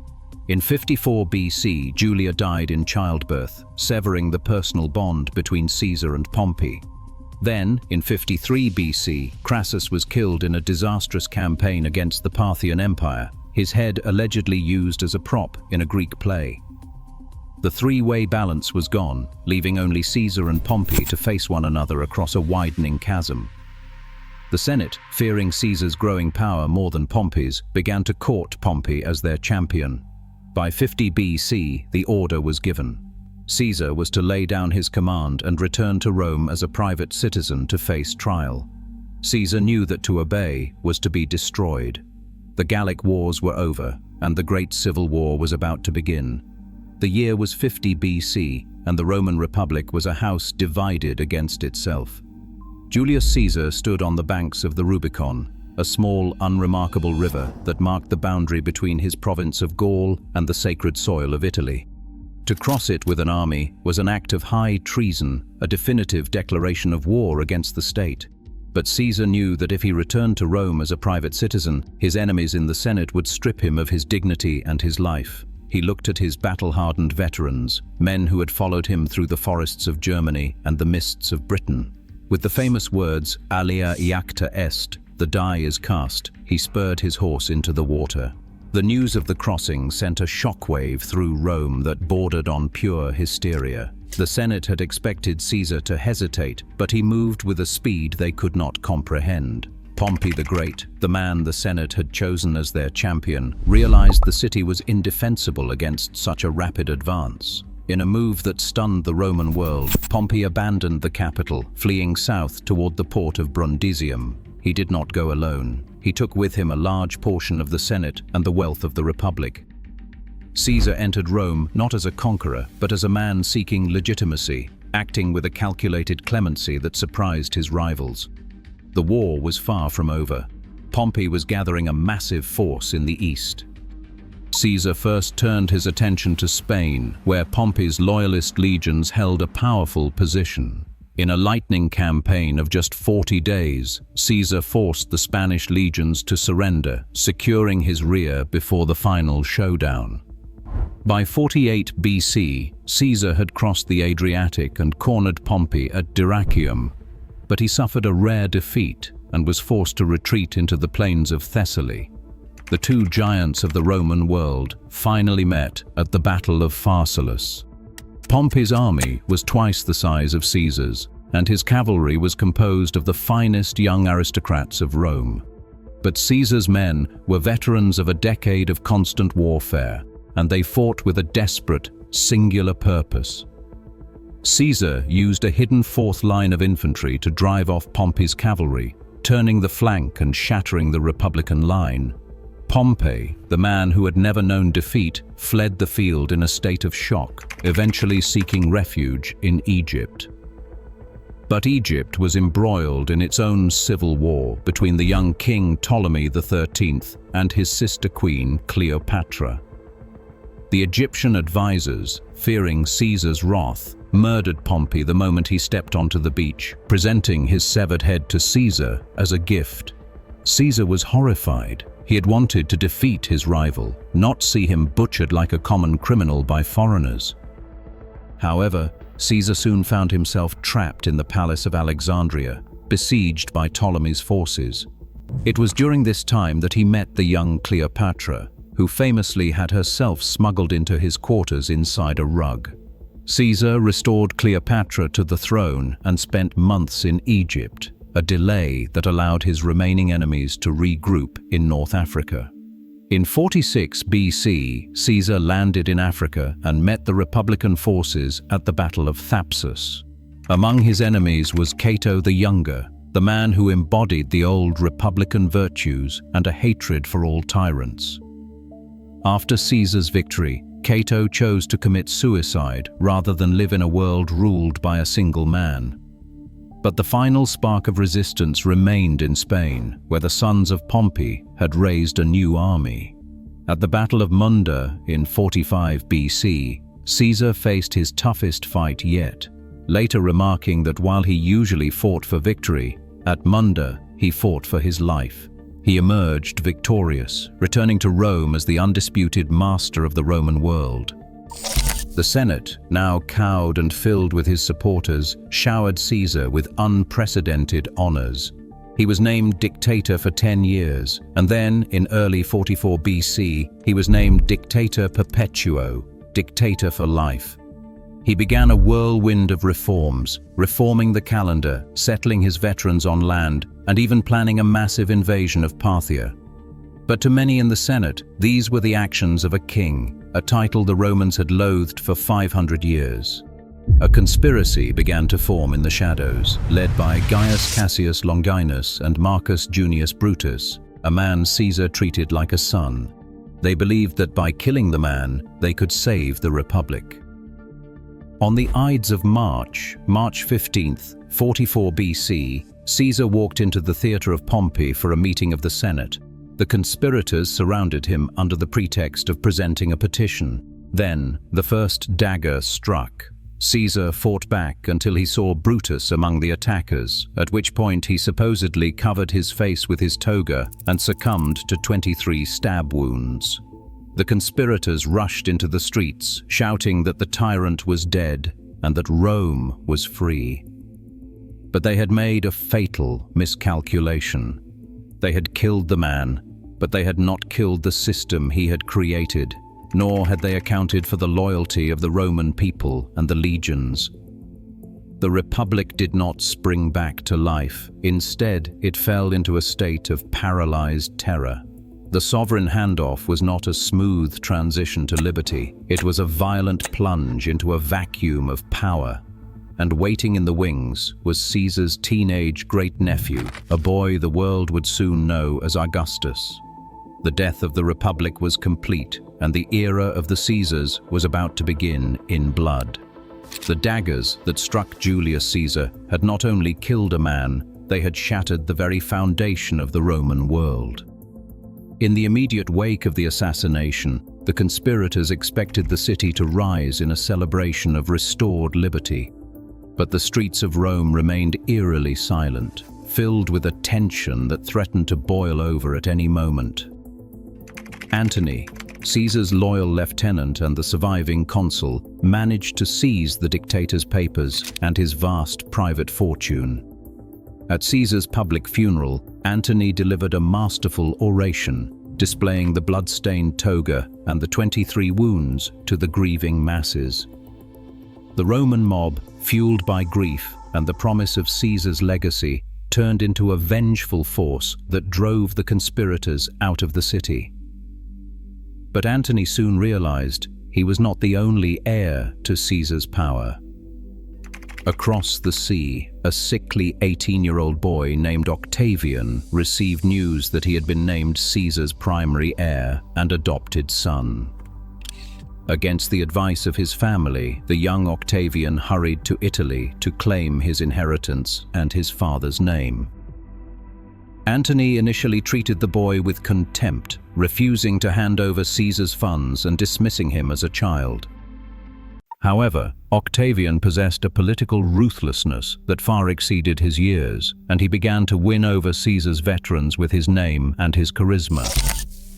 In 54 BC, Julia died in childbirth, severing the personal bond between Caesar and Pompey. Then, in 53 BC, Crassus was killed in a disastrous campaign against the Parthian Empire, his head allegedly used as a prop in a Greek play. The three-way balance was gone, leaving only Caesar and Pompey to face one another across a widening chasm. The Senate, fearing Caesar's growing power more than Pompey's, began to court Pompey as their champion. By 50 BC, the order was given. Caesar was to lay down his command and return to Rome as a private citizen to face trial. Caesar knew that to obey was to be destroyed. The Gallic Wars were over, and the Great Civil War was about to begin. The year was 50 BC, and the Roman Republic was a house divided against itself. Julius Caesar stood on the banks of the Rubicon, a small, unremarkable river that marked the boundary between his province of Gaul and the sacred soil of Italy. To cross it with an army was an act of high treason, a definitive declaration of war against the state. But Caesar knew that if he returned to Rome as a private citizen, his enemies in the Senate would strip him of his dignity and his life. He looked at his battle-hardened veterans, men who had followed him through the forests of Germany and the mists of Britain. With the famous words, "Alia iacta est," the die is cast, he spurred his horse into the water. The news of the crossing sent a shockwave through Rome that bordered on pure hysteria. The Senate had expected Caesar to hesitate, but he moved with a speed they could not comprehend. Pompey the Great, the man the Senate had chosen as their champion, realized the city was indefensible against such a rapid advance. In a move that stunned the Roman world, Pompey abandoned the capital, fleeing south toward the port of Brundisium. He did not go alone. He took with him a large portion of the Senate and the wealth of the Republic. Caesar entered Rome not as a conqueror, but as a man seeking legitimacy, acting with a calculated clemency that surprised his rivals. The war was far from over. Pompey was gathering a massive force in the east. Caesar first turned his attention to Spain, where Pompey's loyalist legions held a powerful position. In a lightning campaign of just 40 days, Caesar forced the Spanish legions to surrender, securing his rear before the final showdown. By 48 BC, Caesar had crossed the Adriatic and cornered Pompey at Dyrrhachium, but he suffered a rare defeat and was forced to retreat into the plains of Thessaly. The two giants of the Roman world finally met at the Battle of Pharsalus. Pompey's army was twice the size of Caesar's, and his cavalry was composed of the finest young aristocrats of Rome. But Caesar's men were veterans of a decade of constant warfare, and they fought with a desperate, singular purpose. Caesar used a hidden fourth line of infantry to drive off Pompey's cavalry, turning the flank and shattering the Republican line. Pompey, the man who had never known defeat, fled the field in a state of shock, eventually seeking refuge in Egypt. But Egypt was embroiled in its own civil war between the young king Ptolemy XIII and his sister queen Cleopatra. The Egyptian advisors, fearing Caesar's wrath, murdered Pompey the moment he stepped onto the beach, presenting his severed head to Caesar as a gift. Caesar was horrified. He had wanted to defeat his rival, not see him butchered like a common criminal by foreigners. However, Caesar soon found himself trapped in the palace of Alexandria, besieged by Ptolemy's forces. It was during this time that he met the young Cleopatra, who famously had herself smuggled into his quarters inside a rug. Caesar restored Cleopatra to the throne and spent months in Egypt, a delay that allowed his remaining enemies to regroup in North Africa. In 46 BC, Caesar landed in Africa and met the Republican forces at the Battle of Thapsus. Among his enemies was Cato the Younger, the man who embodied the old Republican virtues and a hatred for all tyrants. After Caesar's victory, Cato chose to commit suicide rather than live in a world ruled by a single man. But the final spark of resistance remained in Spain, where the sons of Pompey had raised a new army. At the Battle of Munda in 45 BC, Caesar faced his toughest fight yet, later remarking that while he usually fought for victory, at Munda he fought for his life. He emerged victorious, returning to Rome as the undisputed master of the Roman world. The Senate, now cowed and filled with his supporters, showered Caesar with unprecedented honors. He was named dictator for 10 years, and then, in early 44 BC, he was named dictator perpetuo, dictator for life. He began a whirlwind of reforms, reforming the calendar, settling his veterans on land, and even planning a massive invasion of Parthia. But to many in the Senate, these were the actions of a king, a title the Romans had loathed for 500 years. A conspiracy began to form in the shadows, led by Gaius Cassius Longinus and Marcus Junius Brutus, a man Caesar treated like a son. They believed that by killing the man, they could save the Republic. On the Ides of March 15th, 44 BC, Caesar walked into the theatre of Pompey for a meeting of the Senate. The conspirators surrounded him under the pretext of presenting a petition. Then, the first dagger struck. Caesar fought back until he saw Brutus among the attackers, at which point he supposedly covered his face with his toga and succumbed to 23 stab wounds. The conspirators rushed into the streets, shouting that the tyrant was dead and that Rome was free. But they had made a fatal miscalculation. They had killed the man, but they had not killed the system he had created, nor had they accounted for the loyalty of the Roman people and the legions. The Republic did not spring back to life. Instead, it fell into a state of paralyzed terror. The sovereign handoff was not a smooth transition to liberty. It was a violent plunge into a vacuum of power. And waiting in the wings was Caesar's teenage great-nephew, a boy the world would soon know as Augustus. The death of the Republic was complete, and the era of the Caesars was about to begin in blood. The daggers that struck Julius Caesar had not only killed a man, they had shattered the very foundation of the Roman world. In the immediate wake of the assassination, the conspirators expected the city to rise in a celebration of restored liberty. But the streets of Rome remained eerily silent, filled with a tension that threatened to boil over at any moment. Antony, Caesar's loyal lieutenant and the surviving consul, managed to seize the dictator's papers and his vast private fortune. At Caesar's public funeral, Antony delivered a masterful oration, displaying the blood-stained toga and the 23 wounds to the grieving masses. The Roman mob, fueled by grief and the promise of Caesar's legacy, turned into a vengeful force that drove the conspirators out of the city. But Antony soon realized he was not the only heir to Caesar's power. Across the sea, a sickly 18-year-old boy named Octavian received news that he had been named Caesar's primary heir and adopted son. Against the advice of his family, the young Octavian hurried to Italy to claim his inheritance and his father's name. Antony initially treated the boy with contempt, refusing to hand over Caesar's funds and dismissing him as a child. However, Octavian possessed a political ruthlessness that far exceeded his years, and he began to win over Caesar's veterans with his name and his charisma.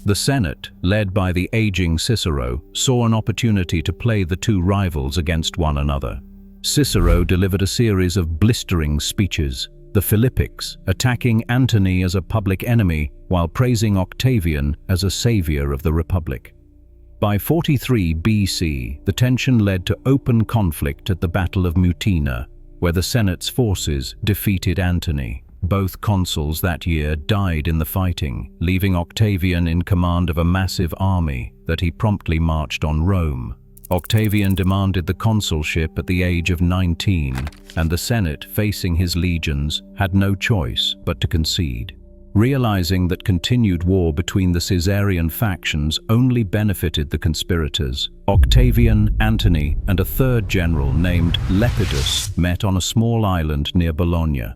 The Senate, led by the aging Cicero, saw an opportunity to play the two rivals against one another. Cicero delivered a series of blistering speeches, the Philippics, attacking Antony as a public enemy while praising Octavian as a savior of the Republic. By 43 BC, the tension led to open conflict at the Battle of Mutina, where the Senate's forces defeated Antony. Both consuls that year died in the fighting, leaving Octavian in command of a massive army that he promptly marched on Rome. Octavian demanded the consulship at the age of 19, and the Senate, facing his legions, had no choice but to concede. Realizing that continued war between the Caesarian factions only benefited the conspirators, Octavian, Antony, and a third general named Lepidus met on a small island near Bologna.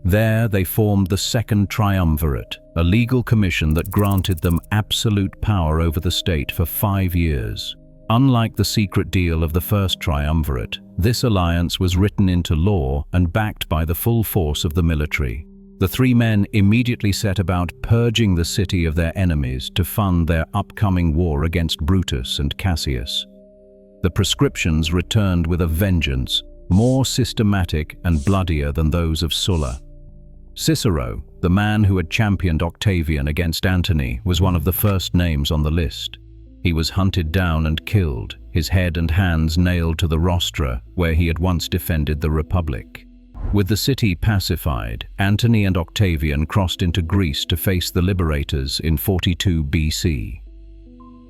There they formed the Second Triumvirate, a legal commission that granted them absolute power over the state for 5 years. Unlike the secret deal of the First Triumvirate, this alliance was written into law and backed by the full force of the military. The three men immediately set about purging the city of their enemies to fund their upcoming war against Brutus and Cassius. The proscriptions returned with a vengeance, more systematic and bloodier than those of Sulla. Cicero, the man who had championed Octavian against Antony, was one of the first names on the list. He was hunted down and killed, his head and hands nailed to the rostra where he had once defended the Republic. With the city pacified, Antony and Octavian crossed into Greece to face the liberators in 42 BC.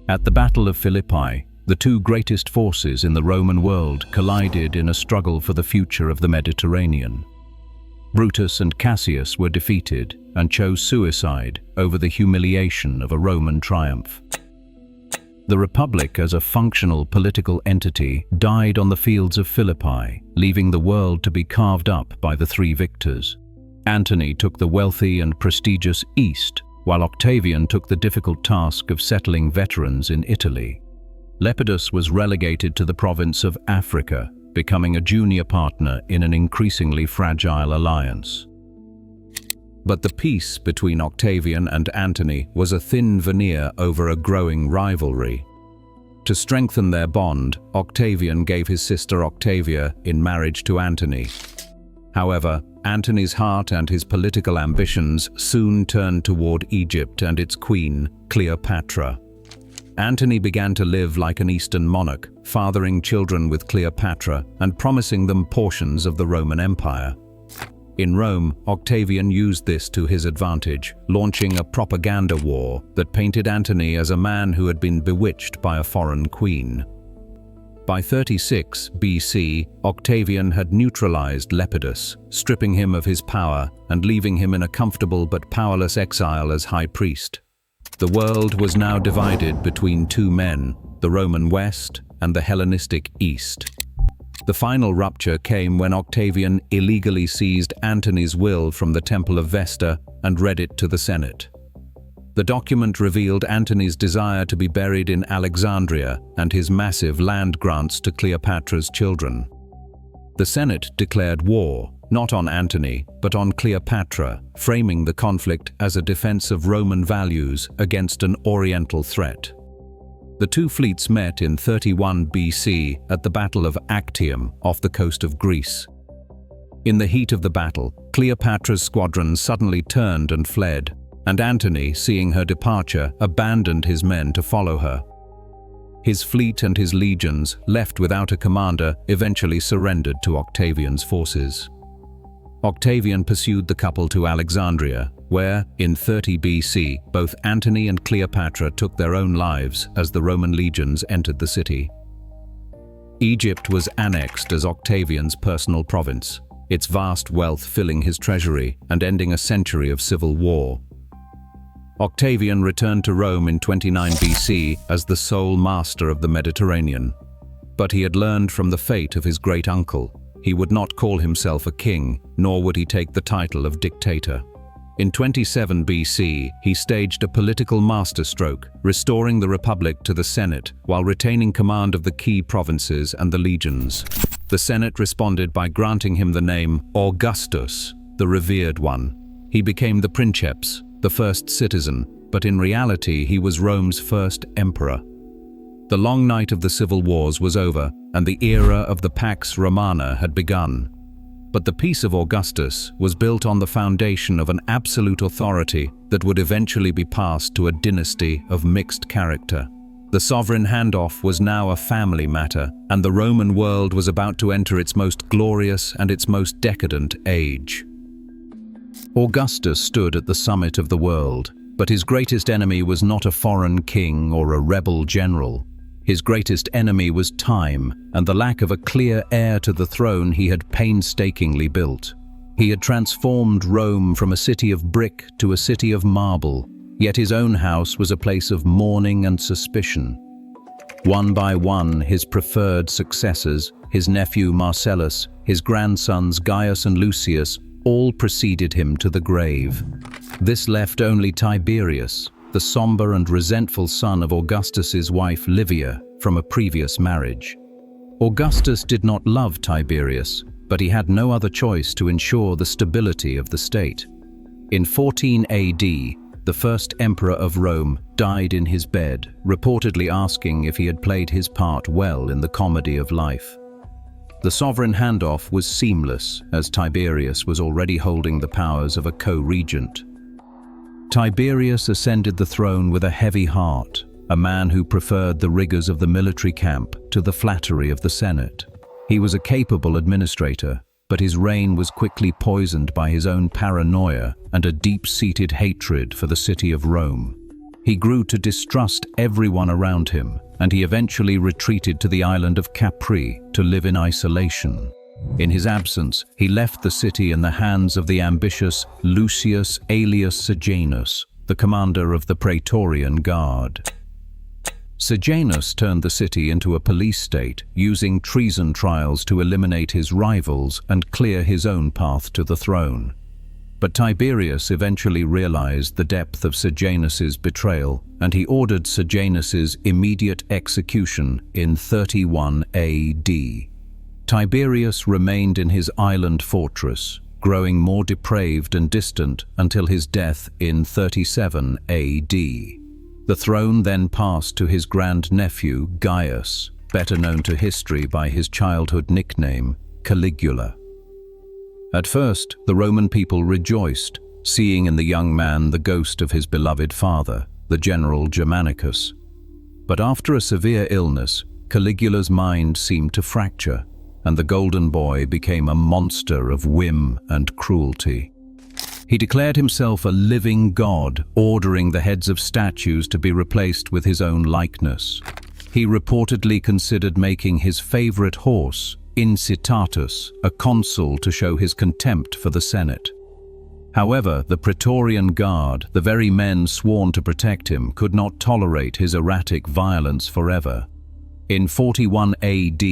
At the Battle of Philippi, the two greatest forces in the Roman world collided in a struggle for the future of the Mediterranean. Brutus and Cassius were defeated and chose suicide over the humiliation of a Roman triumph. The Republic, as a functional political entity, died on the fields of Philippi, leaving the world to be carved up by the three victors. Antony took the wealthy and prestigious East, while Octavian took the difficult task of settling veterans in Italy. Lepidus was relegated to the province of Africa, becoming a junior partner in an increasingly fragile alliance. But the peace between Octavian and Antony was a thin veneer over a growing rivalry. To strengthen their bond, Octavian gave his sister Octavia in marriage to Antony. However, Antony's heart and his political ambitions soon turned toward Egypt and its queen, Cleopatra. Antony began to live like an Eastern monarch, fathering children with Cleopatra and promising them portions of the Roman Empire. In Rome, Octavian used this to his advantage, launching a propaganda war that painted Antony as a man who had been bewitched by a foreign queen. By 36 BC, Octavian had neutralized Lepidus, stripping him of his power and leaving him in a comfortable but powerless exile as high priest. The world was now divided between two men, the Roman West and the Hellenistic East. The final rupture came when Octavian illegally seized Antony's will from the Temple of Vesta and read it to the Senate. The document revealed Antony's desire to be buried in Alexandria and his massive land grants to Cleopatra's children. The Senate declared war, not on Antony, but on Cleopatra, framing the conflict as a defense of Roman values against an Oriental threat. The two fleets met in 31 BC at the Battle of Actium off the coast of Greece. In the heat of the battle, Cleopatra's squadron suddenly turned and fled, and Antony, seeing her departure, abandoned his men to follow her. His fleet and his legions, left without a commander, eventually surrendered to Octavian's forces. Octavian pursued the couple to Alexandria, where, in 30 BC, both Antony and Cleopatra took their own lives as the Roman legions entered the city. Egypt was annexed as Octavian's personal province, its vast wealth filling his treasury and ending a century of civil war. Octavian returned to Rome in 29 BC as the sole master of the Mediterranean. But he had learned from the fate of his great uncle. He would not call himself a king, nor would he take the title of dictator. In 27 BC, he staged a political masterstroke, restoring the Republic to the Senate while retaining command of the key provinces and the legions. The Senate responded by granting him the name Augustus, the revered one. He became the princeps, the first citizen, but in reality he was Rome's first emperor. The long night of the civil wars was over, and the era of the Pax Romana had begun. But the peace of Augustus was built on the foundation of an absolute authority that would eventually be passed to a dynasty of mixed character. The sovereign handoff was now a family matter, and the Roman world was about to enter its most glorious and its most decadent age. Augustus stood at the summit of the world, but his greatest enemy was not a foreign king or a rebel general. His greatest enemy was time and the lack of a clear heir to the throne he had painstakingly built. He had transformed Rome from a city of brick to a city of marble, yet his own house was a place of mourning and suspicion. One by one, his preferred successors, his nephew Marcellus, his grandsons Gaius and Lucius, all preceded him to the grave. This left only Tiberius, the somber and resentful son of Augustus's wife Livia from a previous marriage. Augustus did not love Tiberius, but he had no other choice to ensure the stability of the state. In 14 AD, the first emperor of Rome died in his bed, reportedly asking if he had played his part well in the comedy of life. The sovereign handoff was seamless, as Tiberius was already holding the powers of a co-regent. Tiberius ascended the throne with a heavy heart, a man who preferred the rigors of the military camp to the flattery of the Senate. He was a capable administrator, but his reign was quickly poisoned by his own paranoia and a deep-seated hatred for the city of Rome. He grew to distrust everyone around him, and he eventually retreated to the island of Capri to live in isolation. In his absence, he left the city in the hands of the ambitious Lucius Aelius Sejanus, the commander of the Praetorian Guard. Sejanus turned the city into a police state, using treason trials to eliminate his rivals and clear his own path to the throne. But Tiberius eventually realized the depth of Sejanus's betrayal, and he ordered Sejanus's immediate execution in 31 AD. Tiberius remained in his island fortress, growing more depraved and distant until his death in 37 AD. The throne then passed to his grandnephew Gaius, better known to history by his childhood nickname, Caligula. At first, the Roman people rejoiced, seeing in the young man the ghost of his beloved father, the general Germanicus. But after a severe illness, Caligula's mind seemed to fracture, and the golden boy became a monster of whim and cruelty. He declared himself a living god, ordering the heads of statues to be replaced with his own likeness. He reportedly considered making his favorite horse, Incitatus, a consul to show his contempt for the Senate. However, the Praetorian Guard, the very men sworn to protect him, could not tolerate his erratic violence forever. In 41 AD,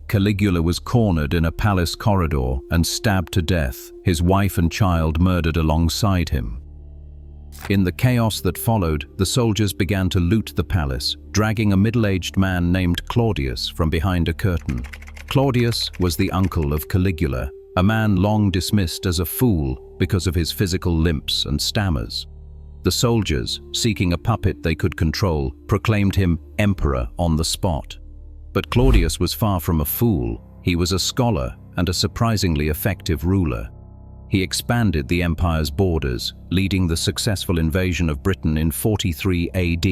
Caligula was cornered in a palace corridor and stabbed to death, his wife and child murdered alongside him. In the chaos that followed, the soldiers began to loot the palace, dragging a middle-aged man named Claudius from behind a curtain. Claudius was the uncle of Caligula, a man long dismissed as a fool because of his physical limps and stammers. The soldiers, seeking a puppet they could control, proclaimed him emperor on the spot. But Claudius was far from a fool. He was a scholar and a surprisingly effective ruler. He expanded the empire's borders, leading the successful invasion of Britain in 43 AD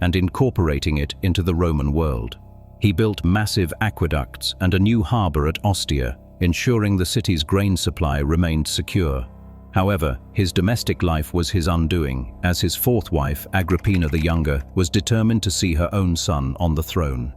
and incorporating it into the Roman world. He built massive aqueducts and a new harbor at Ostia, ensuring the city's grain supply remained secure. However, his domestic life was his undoing, as his fourth wife, Agrippina the Younger, was determined to see her own son on the throne.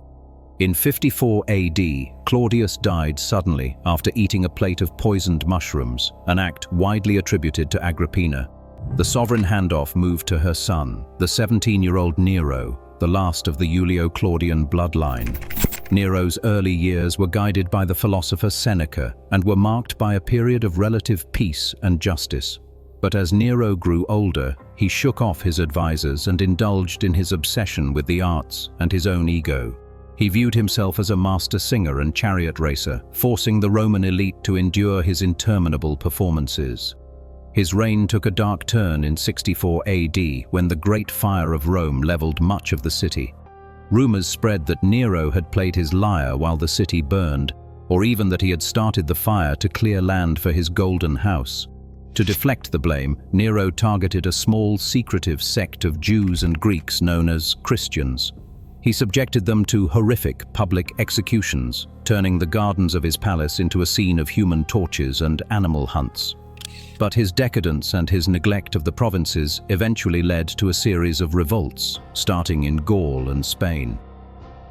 In 54 AD, Claudius died suddenly after eating a plate of poisoned mushrooms, an act widely attributed to Agrippina. The sovereign handoff moved to her son, the 17-year-old Nero, the last of the Julio-Claudian bloodline. Nero's early years were guided by the philosopher Seneca and were marked by a period of relative peace and justice. But as Nero grew older, he shook off his advisors and indulged in his obsession with the arts and his own ego. He viewed himself as a master singer and chariot racer, forcing the Roman elite to endure his interminable performances. His reign took a dark turn in 64 AD when the Great Fire of Rome leveled much of the city. Rumors spread that Nero had played his lyre while the city burned, or even that he had started the fire to clear land for his golden house. To deflect the blame, Nero targeted a small, secretive sect of Jews and Greeks known as Christians. He subjected them to horrific public executions, turning the gardens of his palace into a scene of human torches and animal hunts. But his decadence and his neglect of the provinces eventually led to a series of revolts, starting in Gaul and Spain.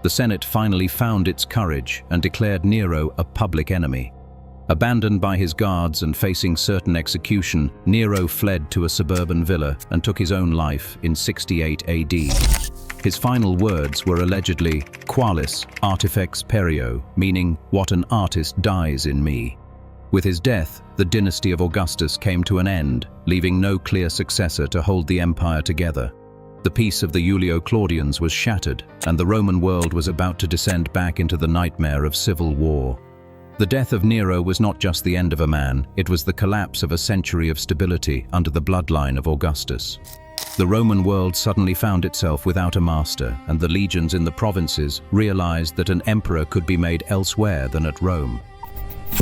The Senate finally found its courage and declared Nero a public enemy. Abandoned by his guards and facing certain execution, Nero fled to a suburban villa and took his own life in 68 AD. His final words were allegedly, "Qualis artifex perio," meaning, "What an artist dies in me." With his death, the dynasty of Augustus came to an end, leaving no clear successor to hold the empire together. The peace of the Julio-Claudians was shattered, and the Roman world was about to descend back into the nightmare of civil war. The death of Nero was not just the end of a man, it was the collapse of a century of stability under the bloodline of Augustus. The Roman world suddenly found itself without a master, and the legions in the provinces realized that an emperor could be made elsewhere than at Rome.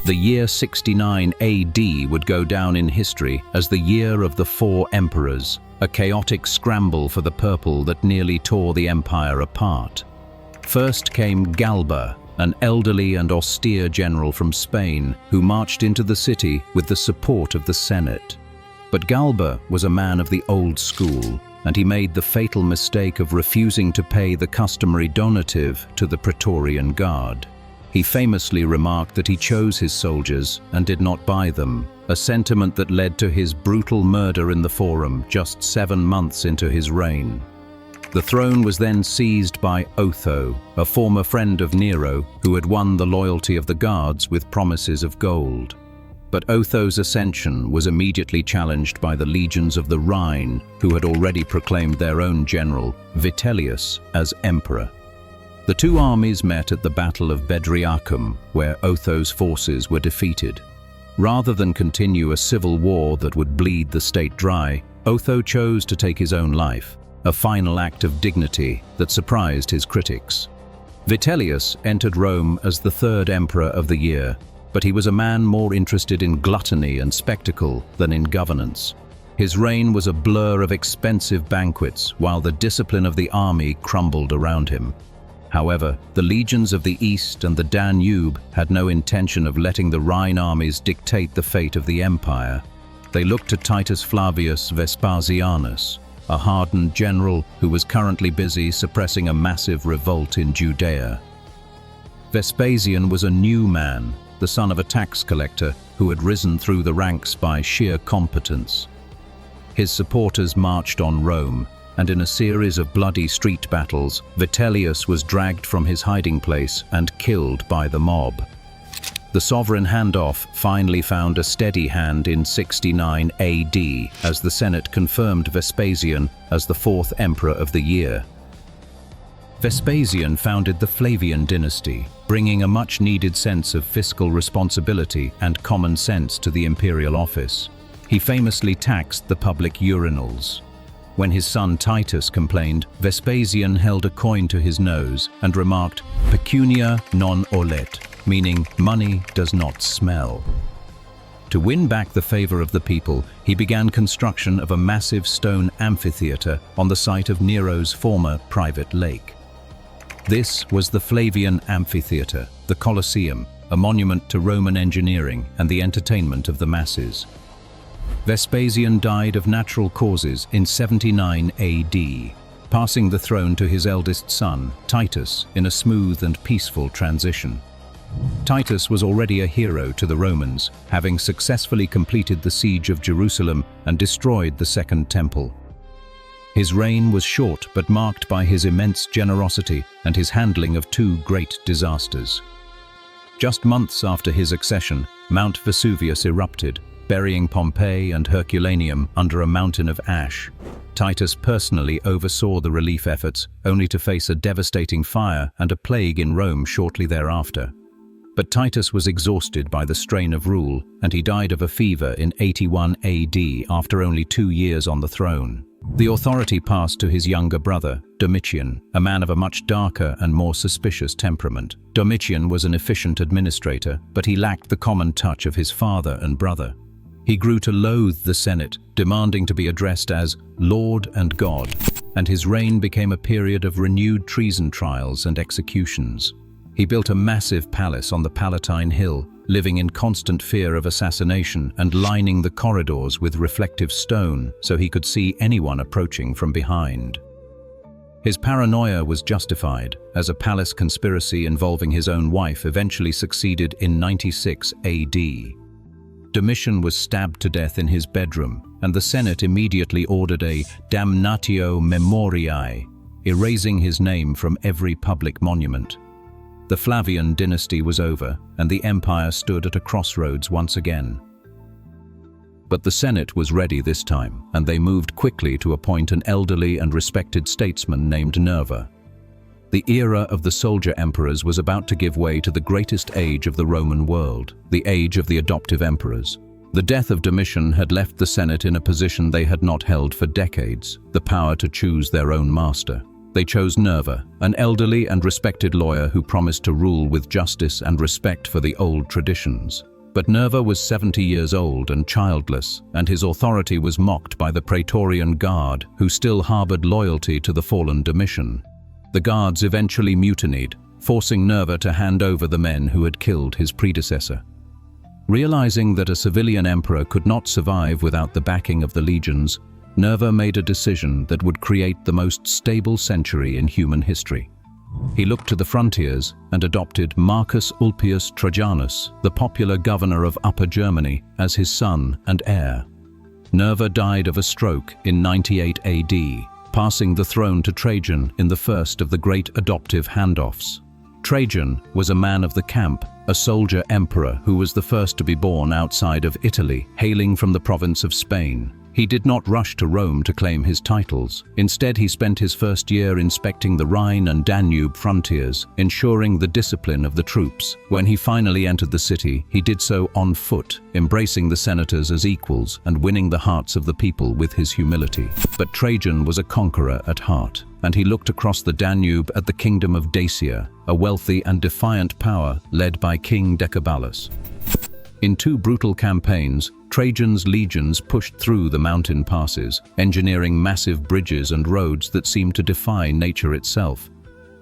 The year 69 AD would go down in history as the year of the four emperors, a chaotic scramble for the purple that nearly tore the empire apart. First came Galba, an elderly and austere general from Spain who marched into the city with the support of the Senate. But Galba was a man of the old school, and he made the fatal mistake of refusing to pay the customary donative to the Praetorian Guard. He famously remarked that he chose his soldiers and did not buy them, a sentiment that led to his brutal murder in the Forum just 7 months into his reign. The throne was then seized by Otho, a former friend of Nero who had won the loyalty of the guards with promises of gold. But Otho's ascension was immediately challenged by the legions of the Rhine, who had already proclaimed their own general, Vitellius, as emperor. The two armies met at the Battle of Bedriacum, where Otho's forces were defeated. Rather than continue a civil war that would bleed the state dry, Otho chose to take his own life, a final act of dignity that surprised his critics. Vitellius entered Rome as the third emperor of the year, but he was a man more interested in gluttony and spectacle than in governance. His reign was a blur of expensive banquets, while the discipline of the army crumbled around him. However, the legions of the East and the Danube had no intention of letting the Rhine armies dictate the fate of the empire. They looked to Titus Flavius Vespasianus, a hardened general who was currently busy suppressing a massive revolt in Judea. Vespasian was a new man, the son of a tax collector who had risen through the ranks by sheer competence. His supporters marched on Rome, and in a series of bloody street battles, Vitellius was dragged from his hiding place and killed by the mob. The sovereign handoff finally found a steady hand in 69 AD as the Senate confirmed Vespasian as the fourth emperor of the year. Vespasian founded the Flavian dynasty, bringing a much-needed sense of fiscal responsibility and common sense to the imperial office. He famously taxed the public urinals. When his son Titus complained, Vespasian held a coin to his nose and remarked, "Pecunia non olet," meaning money does not smell. To win back the favor of the people, he began construction of a massive stone amphitheater on the site of Nero's former private lake. This was the Flavian Amphitheater, the Colosseum, a monument to Roman engineering and the entertainment of the masses. Vespasian died of natural causes in 79 AD, passing the throne to his eldest son, Titus, in a smooth and peaceful transition. Titus was already a hero to the Romans, having successfully completed the siege of Jerusalem and destroyed the Second Temple. His reign was short but marked by his immense generosity and his handling of two great disasters. Just months after his accession, Mount Vesuvius erupted, burying Pompeii and Herculaneum under a mountain of ash. Titus personally oversaw the relief efforts, only to face a devastating fire and a plague in Rome shortly thereafter. But Titus was exhausted by the strain of rule, and he died of a fever in 81 AD after only 2 years on the throne. The authority passed to his younger brother, Domitian, a man of a much darker and more suspicious temperament. Domitian was an efficient administrator, but he lacked the common touch of his father and brother. He grew to loathe the Senate, demanding to be addressed as Lord and God, and his reign became a period of renewed treason trials and executions. He built a massive palace on the Palatine Hill, living in constant fear of assassination and lining the corridors with reflective stone so he could see anyone approaching from behind. His paranoia was justified, as a palace conspiracy involving his own wife eventually succeeded in 96 AD. Domitian was stabbed to death in his bedroom, and the Senate immediately ordered a damnatio memoriae, erasing his name from every public monument. The Flavian dynasty was over, and the empire stood at a crossroads once again. But the Senate was ready this time, and they moved quickly to appoint an elderly and respected statesman named Nerva. The era of the soldier emperors was about to give way to the greatest age of the Roman world, the age of the adoptive emperors. The death of Domitian had left the Senate in a position they had not held for decades, the power to choose their own master. They chose Nerva, an elderly and respected lawyer who promised to rule with justice and respect for the old traditions. But Nerva was 70 years old and childless, and his authority was mocked by the Praetorian Guard, who still harbored loyalty to the fallen Domitian. The guards eventually mutinied, forcing Nerva to hand over the men who had killed his predecessor. Realizing that a civilian emperor could not survive without the backing of the legions, Nerva made a decision that would create the most stable century in human history. He looked to the frontiers and adopted Marcus Ulpius Trajanus, the popular governor of Upper Germany, as his son and heir. Nerva died of a stroke in 98 AD, passing the throne to Trajan in the first of the great adoptive handoffs. Trajan was a man of the camp, a soldier emperor who was the first to be born outside of Italy, hailing from the province of Spain. He did not rush to Rome to claim his titles. Instead, he spent his first year inspecting the Rhine and Danube frontiers, ensuring the discipline of the troops. When he finally entered the city, he did so on foot, embracing the senators as equals and winning the hearts of the people with his humility. But Trajan was a conqueror at heart, and he looked across the Danube at the kingdom of Dacia, a wealthy and defiant power led by King Decebalus. In 2 brutal campaigns, Trajan's legions pushed through the mountain passes, engineering massive bridges and roads that seemed to defy nature itself.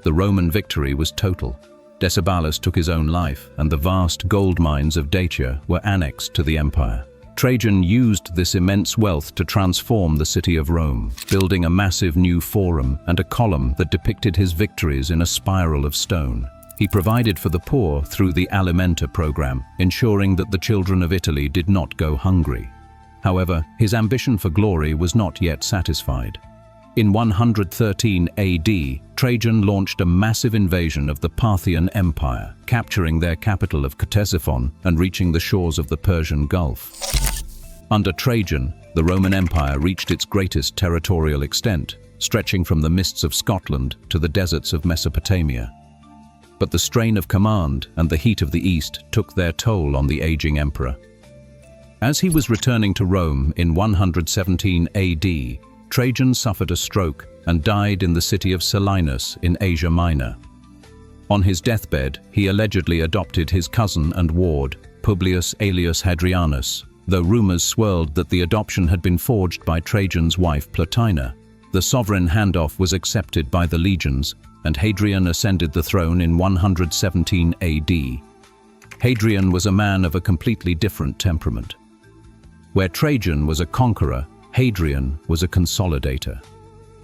The Roman victory was total. Decebalus took his own life, and the vast gold mines of Dacia were annexed to the empire. Trajan used this immense wealth to transform the city of Rome, building a massive new forum and a column that depicted his victories in a spiral of stone. He provided for the poor through the Alimenta program, ensuring that the children of Italy did not go hungry. However, his ambition for glory was not yet satisfied. In 113 AD, Trajan launched a massive invasion of the Parthian Empire, capturing their capital of Ctesiphon and reaching the shores of the Persian Gulf. Under Trajan, the Roman Empire reached its greatest territorial extent, stretching from the mists of Scotland to the deserts of Mesopotamia. But the strain of command and the heat of the East took their toll on the aging emperor. As he was returning to Rome in 117 AD, Trajan suffered a stroke and died in the city of Selinus in Asia Minor. On his deathbed, he allegedly adopted his cousin and ward, Publius Aelius Hadrianus, though rumors swirled that the adoption had been forged by Trajan's wife Plotina. The sovereign handoff was accepted by the legions, and Hadrian ascended the throne in 117 AD. Hadrian was a man of a completely different temperament. Where Trajan was a conqueror, Hadrian was a consolidator.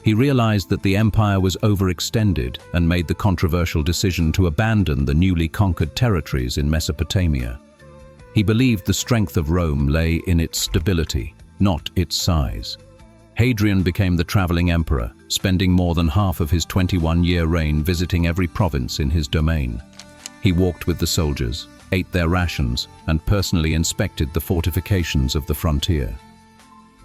He realized that the empire was overextended and made the controversial decision to abandon the newly conquered territories in Mesopotamia. He believed the strength of Rome lay in its stability, not its size. Hadrian became the traveling emperor, spending more than half of his 21-year reign visiting every province in his domain. He walked with the soldiers, ate their rations, and personally inspected the fortifications of the frontier.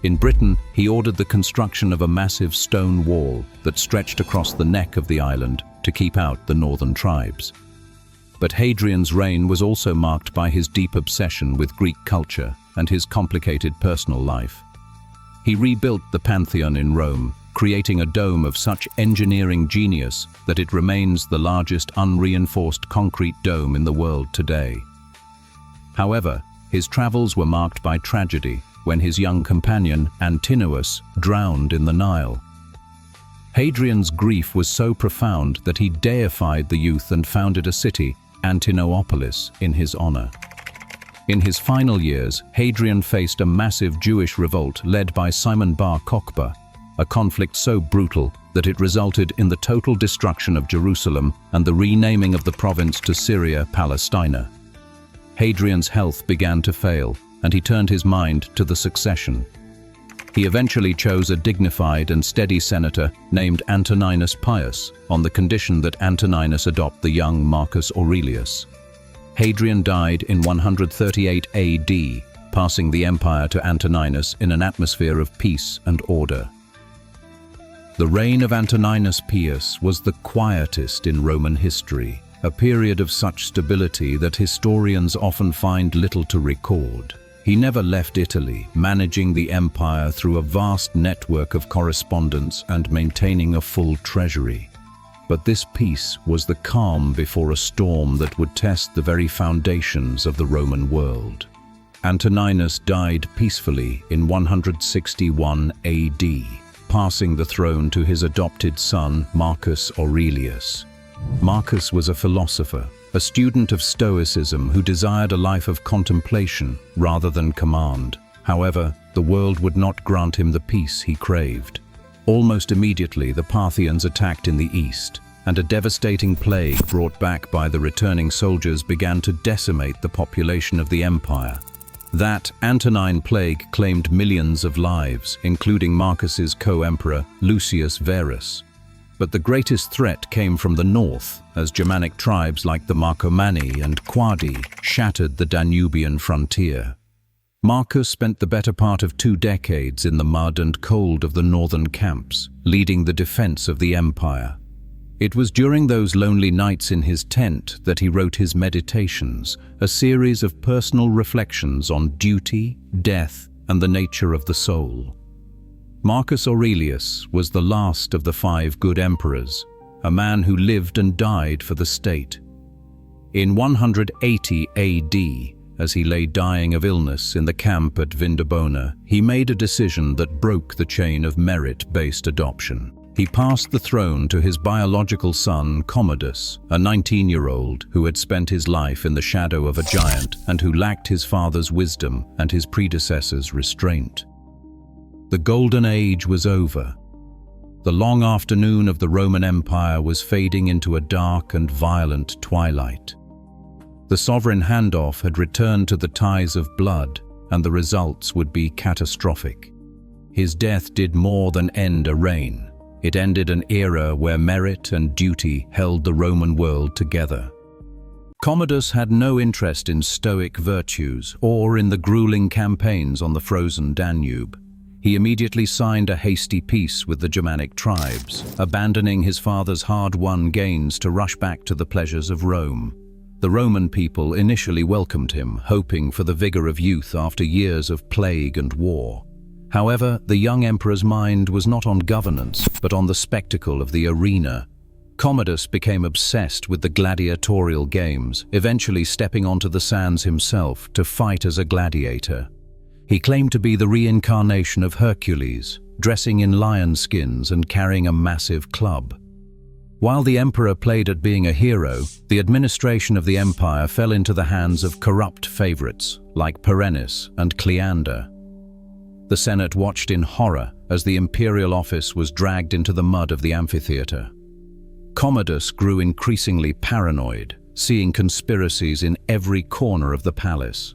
In Britain, he ordered the construction of a massive stone wall that stretched across the neck of the island to keep out the northern tribes. But Hadrian's reign was also marked by his deep obsession with Greek culture and his complicated personal life. He rebuilt the Pantheon in Rome, creating a dome of such engineering genius that it remains the largest unreinforced concrete dome in the world today. However, his travels were marked by tragedy when his young companion, Antinous, drowned in the Nile. Hadrian's grief was so profound that he deified the youth and founded a city, Antinopolis, in his honor. In his final years, Hadrian faced a massive Jewish revolt led by Simon Bar Kokhba, a conflict so brutal that it resulted in the total destruction of Jerusalem and the renaming of the province to Syria Palestina. Hadrian's health began to fail, and he turned his mind to the succession. He eventually chose a dignified and steady senator named Antoninus Pius, on the condition that Antoninus adopt the young Marcus Aurelius. Hadrian died in 138 AD, passing the empire to Antoninus in an atmosphere of peace and order. The reign of Antoninus Pius was the quietest in Roman history, a period of such stability that historians often find little to record. He never left Italy, managing the empire through a vast network of correspondence and maintaining a full treasury. But this peace was the calm before a storm that would test the very foundations of the Roman world. Antoninus died peacefully in 161 AD, passing the throne to his adopted son Marcus Aurelius. Marcus was a philosopher, a student of Stoicism who desired a life of contemplation rather than command. However, the world would not grant him the peace he craved. Almost immediately, the Parthians attacked in the east, and a devastating plague brought back by the returning soldiers began to decimate the population of the empire. That Antonine plague claimed millions of lives, including Marcus's co-emperor Lucius Verus. But the greatest threat came from the north, as Germanic tribes like the Marcomanni and Quadi shattered the Danubian frontier. Marcus spent the better part of 2 decades in the mud and cold of the northern camps, leading the defense of the empire. It was during those lonely nights in his tent that he wrote his Meditations, a series of personal reflections on duty, death, and the nature of the soul. Marcus Aurelius was the last of the 5 good emperors, a man who lived and died for the state. In 180 AD, as he lay dying of illness in the camp at Vindobona, he made a decision that broke the chain of merit-based adoption. He passed the throne to his biological son Commodus, a 19-year-old who had spent his life in the shadow of a giant and who lacked his father's wisdom and his predecessor's restraint. The Golden Age was over. The long afternoon of the Roman Empire was fading into a dark and violent twilight. The sovereign handoff had returned to the ties of blood, and the results would be catastrophic. His death did more than end a reign. It ended an era where merit and duty held the Roman world together. Commodus had no interest in Stoic virtues or in the grueling campaigns on the frozen Danube. He immediately signed a hasty peace with the Germanic tribes, abandoning his father's hard-won gains to rush back to the pleasures of Rome. The Roman people initially welcomed him, hoping for the vigor of youth after years of plague and war. However, the young emperor's mind was not on governance, but on the spectacle of the arena. Commodus became obsessed with the gladiatorial games, eventually stepping onto the sands himself to fight as a gladiator. He claimed to be the reincarnation of Hercules, dressing in lion skins and carrying a massive club. While the emperor played at being a hero, the administration of the empire fell into the hands of corrupt favorites like Perennis and Cleander. The Senate watched in horror as the imperial office was dragged into the mud of the amphitheater. Commodus grew increasingly paranoid, seeing conspiracies in every corner of the palace.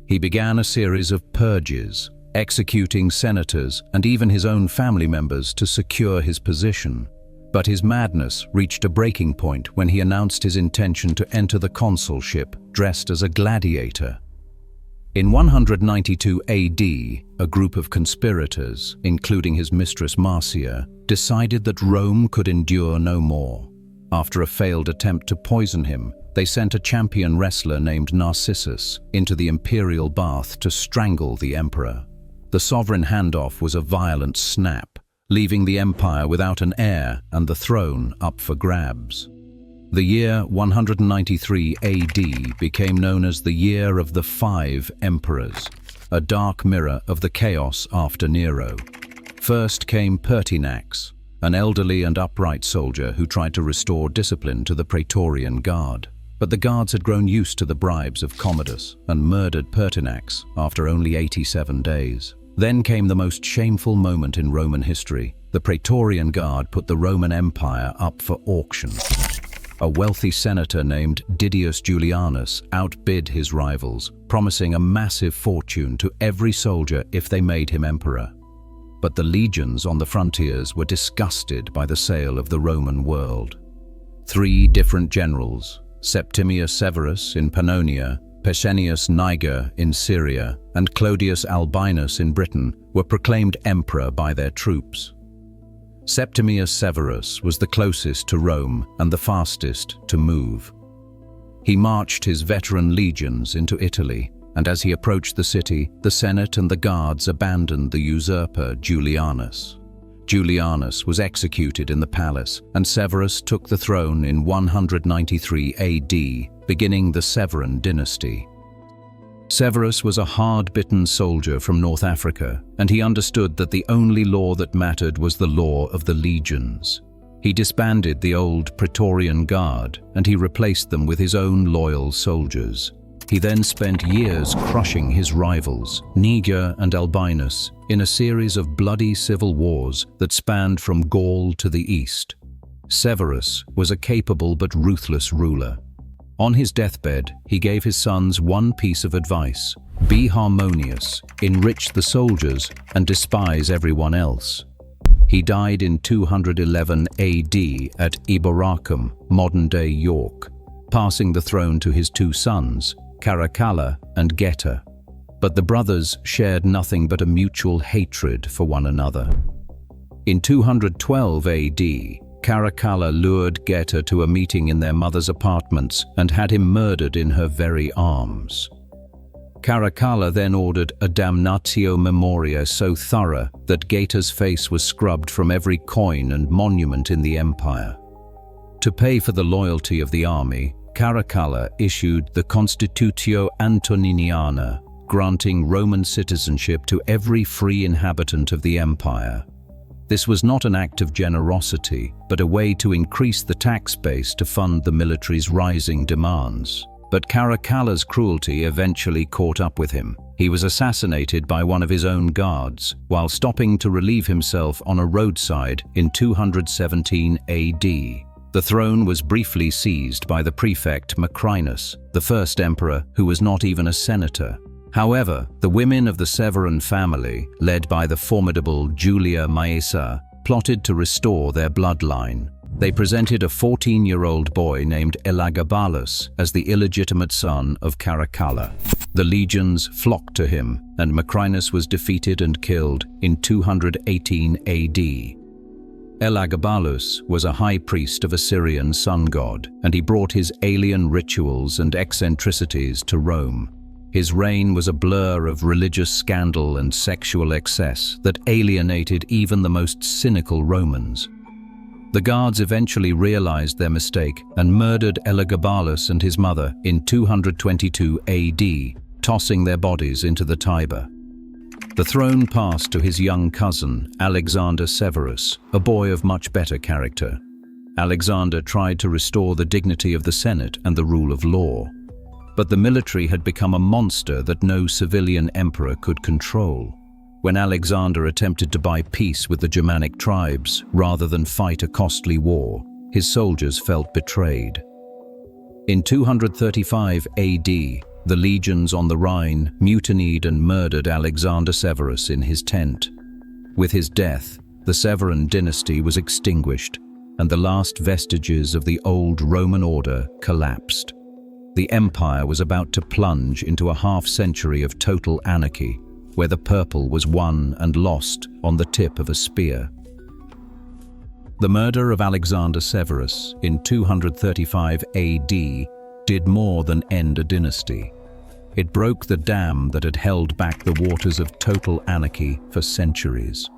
He began a series of purges, executing senators and even his own family members to secure his position. But his madness reached a breaking point when he announced his intention to enter the consulship dressed as a gladiator. In 192 AD, a group of conspirators, including his mistress Marcia, decided that Rome could endure no more. After a failed attempt to poison him, they sent a champion wrestler named Narcissus into the imperial bath to strangle the emperor. The sovereign handoff was a violent snap, leaving the empire without an heir and the throne up for grabs. The year 193 AD became known as the Year of the 5 Emperors, a dark mirror of the chaos after Nero. First came Pertinax, an elderly and upright soldier who tried to restore discipline to the Praetorian Guard. But the guards had grown used to the bribes of Commodus and murdered Pertinax after only 87 days. Then came the most shameful moment in Roman history. The Praetorian Guard put the Roman Empire up for auction. A wealthy senator named Didius Julianus outbid his rivals, promising a massive fortune to every soldier if they made him emperor. But the legions on the frontiers were disgusted by the sale of the Roman world. 3 different generals, Septimius Severus in Pannonia, Pescennius Niger in Syria, and Clodius Albinus in Britain, were proclaimed emperor by their troops. Septimius Severus was the closest to Rome and the fastest to move. He marched his veteran legions into Italy, and as he approached the city, the Senate and the guards abandoned the usurper Julianus. Julianus was executed in the palace, and Severus took the throne in 193 AD, beginning the Severan dynasty. Severus was a hard-bitten soldier from North Africa, and he understood that the only law that mattered was the law of the legions. He disbanded the old Praetorian Guard, and he replaced them with his own loyal soldiers. He then spent years crushing his rivals, Niger and Albinus, in a series of bloody civil wars that spanned from Gaul to the east. Severus was a capable but ruthless ruler. On his deathbed, he gave his sons one piece of advice: be harmonious, enrich the soldiers, and despise everyone else. He died in 211 AD at Eboracum, modern-day York, passing the throne to his two sons, Caracalla and Geta. But the brothers shared nothing but a mutual hatred for one another. In 212 AD, Caracalla lured Geta to a meeting in their mother's apartments and had him murdered in her very arms. Caracalla then ordered a damnatio memoria so thorough that Geta's face was scrubbed from every coin and monument in the empire. To pay for the loyalty of the army, Caracalla issued the Constitutio Antoniniana, granting Roman citizenship to every free inhabitant of the empire. This was not an act of generosity, but a way to increase the tax base to fund the military's rising demands. But Caracalla's cruelty eventually caught up with him. He was assassinated by one of his own guards, while stopping to relieve himself on a roadside in 217 AD. The throne was briefly seized by the prefect Macrinus, the first emperor who was not even a senator. However, the women of the Severan family, led by the formidable Julia Maesa, plotted to restore their bloodline. They presented a 14-year-old boy named Elagabalus as the illegitimate son of Caracalla. The legions flocked to him, and Macrinus was defeated and killed in 218 AD. Elagabalus was a high priest of a Syrian sun god, and he brought his alien rituals and eccentricities to Rome. His reign was a blur of religious scandal and sexual excess that alienated even the most cynical Romans. The guards eventually realized their mistake and murdered Elagabalus and his mother in 222 AD, tossing their bodies into the Tiber. The throne passed to his young cousin, Alexander Severus, a boy of much better character. Alexander tried to restore the dignity of the Senate and the rule of law. But the military had become a monster that no civilian emperor could control. When Alexander attempted to buy peace with the Germanic tribes rather than fight a costly war, his soldiers felt betrayed. In 235 AD, the legions on the Rhine mutinied and murdered Alexander Severus in his tent. With his death, the Severan dynasty was extinguished, and the last vestiges of the old Roman order collapsed. The empire was about to plunge into a half-century of total anarchy, where the purple was won and lost on the tip of a spear. The murder of Alexander Severus in 235 AD did more than end a dynasty. It broke the dam that had held back the waters of total anarchy for centuries.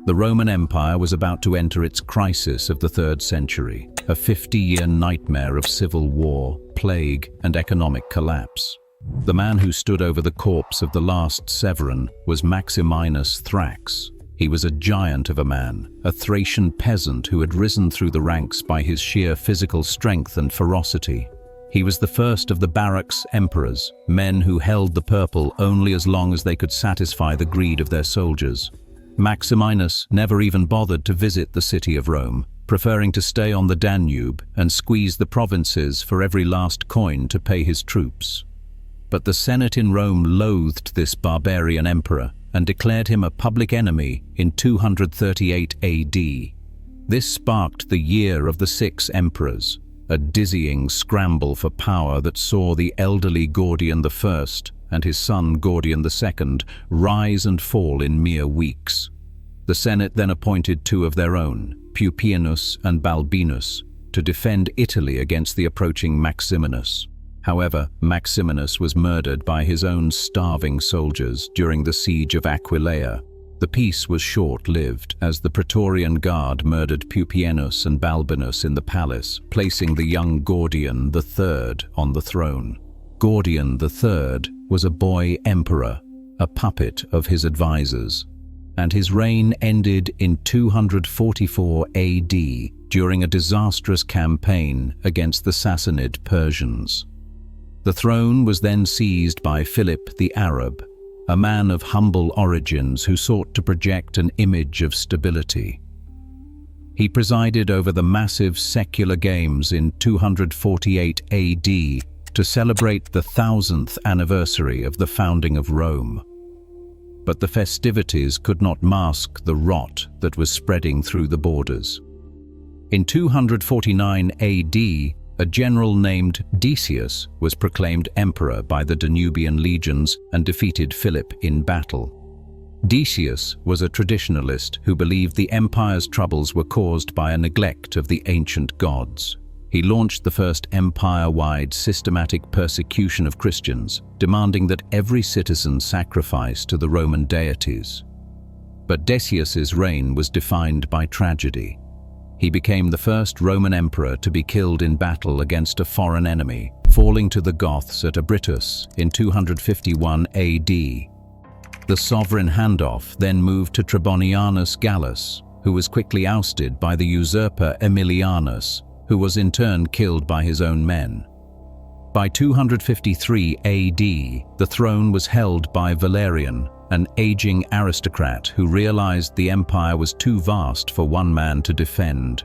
The Roman Empire was about to enter its crisis of the 3rd century, a 50-year nightmare of civil war, plague, and economic collapse. The man who stood over the corpse of the last Severan was Maximinus Thrax. He was a giant of a man, a Thracian peasant who had risen through the ranks by his sheer physical strength and ferocity. He was the first of the barracks emperors, men who held the purple only as long as they could satisfy the greed of their soldiers. Maximinus never even bothered to visit the city of Rome, preferring to stay on the Danube and squeeze the provinces for every last coin to pay his troops. But the Senate in Rome loathed this barbarian emperor and declared him a public enemy in 238 AD. This sparked the Year of the Six Emperors, a dizzying scramble for power that saw the elderly Gordian I and his son Gordian II rise and fall in mere weeks. The Senate then appointed two of their own, Pupienus and Balbinus, to defend Italy against the approaching Maximinus. However, Maximinus was murdered by his own starving soldiers during the siege of Aquileia. The peace was short-lived, as the Praetorian Guard murdered Pupienus and Balbinus in the palace, placing the young Gordian III on the throne. Gordian III was a boy emperor, a puppet of his advisors. and his reign ended in 244 AD during a disastrous campaign against the Sassanid Persians. The throne was then seized by Philip the Arab, a man of humble origins who sought to project an image of stability. He presided over the massive secular games in 248 AD to celebrate the 1000th anniversary of the founding of Rome. But the festivities could not mask the rot that was spreading through the borders. In 249 AD, a general named Decius was proclaimed emperor by the Danubian legions and defeated Philip in battle. Decius was a traditionalist who believed the empire's troubles were caused by a neglect of the ancient gods. He launched the first empire-wide systematic persecution of Christians, demanding that every citizen sacrifice to the Roman deities. But Decius's reign was defined by tragedy. He became the first Roman emperor to be killed in battle against a foreign enemy, falling to the Goths at Abritus in 251 AD. The sovereign handoff then moved to Trebonianus Gallus, who was quickly ousted by the usurper Aemilianus, who was in turn killed by his own men. By 253 AD, the throne was held by Valerian, an aging aristocrat who realized the empire was too vast for one man to defend.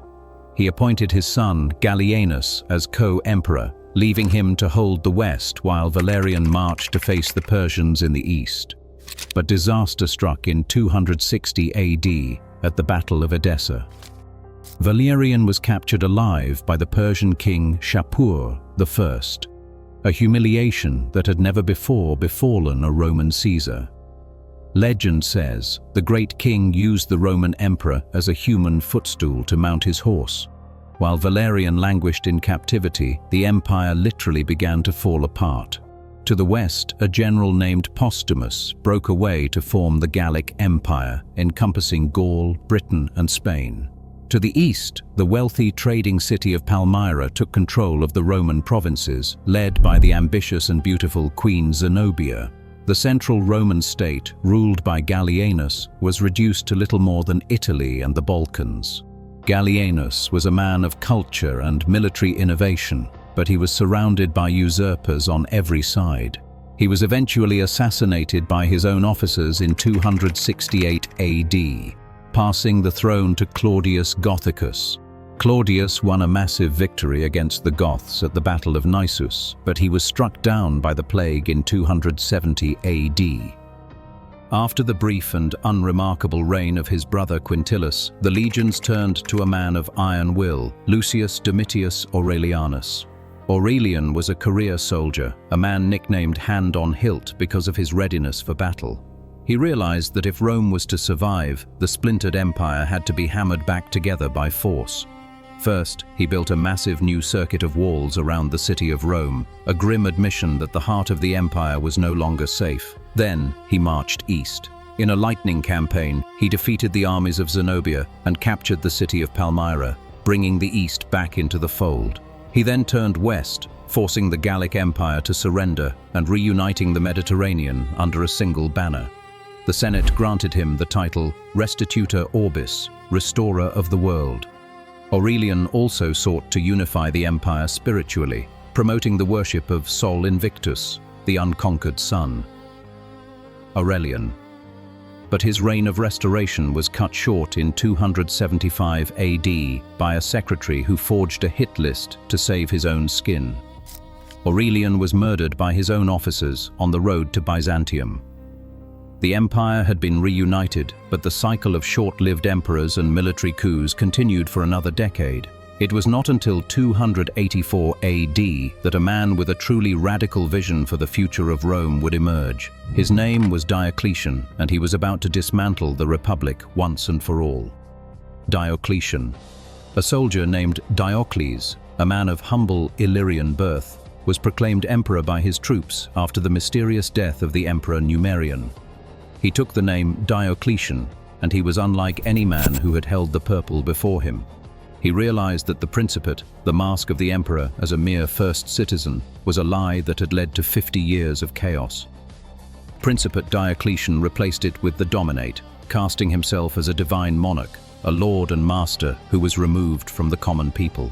He appointed his son Gallienus as co-emperor, leaving him to hold the west while Valerian marched to face the Persians in the east. But disaster struck in 260 AD at the Battle of Edessa. Valerian was captured alive by the Persian king Shapur I, a humiliation that had never before befallen a Roman Caesar. Legend says the great king used the Roman emperor as a human footstool to mount his horse. While Valerian languished in captivity, the empire literally began to fall apart. To the west, a general named Postumus broke away to form the Gallic Empire, encompassing Gaul, Britain, and Spain. To the east, the wealthy trading city of Palmyra took control of the Roman provinces, led by the ambitious and beautiful Queen Zenobia. The central Roman state, ruled by Gallienus, was reduced to little more than Italy and the Balkans. Gallienus was a man of culture and military innovation, but he was surrounded by usurpers on every side. He was eventually assassinated by his own officers in 268 AD, passing the throne to Claudius Gothicus. Claudius won a massive victory against the Goths at the Battle of Nisus, but he was struck down by the plague in 270 AD. After the brief and unremarkable reign of his brother Quintillus, the legions turned to a man of iron will, Lucius Domitius Aurelianus. Aurelian was a career soldier, a man nicknamed Hand on Hilt because of his readiness for battle. He realized that if Rome was to survive, the splintered empire had to be hammered back together by force. First, he built a massive new circuit of walls around the city of Rome, a grim admission that the heart of the empire was no longer safe. Then, he marched east. In a lightning campaign, he defeated the armies of Zenobia and captured the city of Palmyra, bringing the east back into the fold. He then turned west, forcing the Gallic Empire to surrender and reuniting the Mediterranean under a single banner. The Senate granted him the title Restitutor Orbis, Restorer of the World. Aurelian also sought to unify the empire spiritually, promoting the worship of Sol Invictus, the unconquered sun. Aurelian. But his reign of restoration was cut short in 275 AD by a secretary who forged a hit list to save his own skin. Aurelian was murdered by his own officers on the road to Byzantium. The empire had been reunited, but the cycle of short-lived emperors and military coups continued for another decade. It was not until 284 AD that a man with a truly radical vision for the future of Rome would emerge. His name was Diocletian, and he was about to dismantle the Republic once and for all. Diocletian. A soldier named Diocles, a man of humble Illyrian birth, was proclaimed emperor by his troops after the mysterious death of the emperor Numerian. He took the name Diocletian, and he was unlike any man who had held the purple before him. He realized that the Principate, the mask of the emperor as a mere first citizen, was a lie that had led to 50 years of chaos. Principate Diocletian replaced it with the Dominate, casting himself as a divine monarch, a lord and master who was removed from the common people.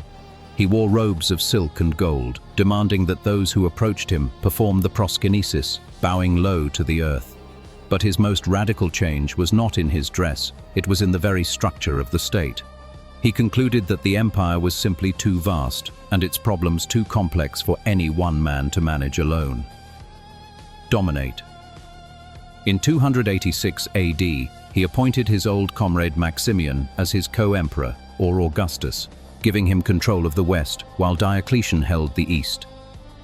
He wore robes of silk and gold, demanding that those who approached him perform the proskynesis, bowing low to the earth. But his most radical change was not in his dress, it was in the very structure of the state. He concluded that the empire was simply too vast, and its problems too complex for any one man to manage alone. Dominate. In 286 AD, he appointed his old comrade Maximian as his co-emperor, or Augustus, giving him control of the west, while Diocletian held the east.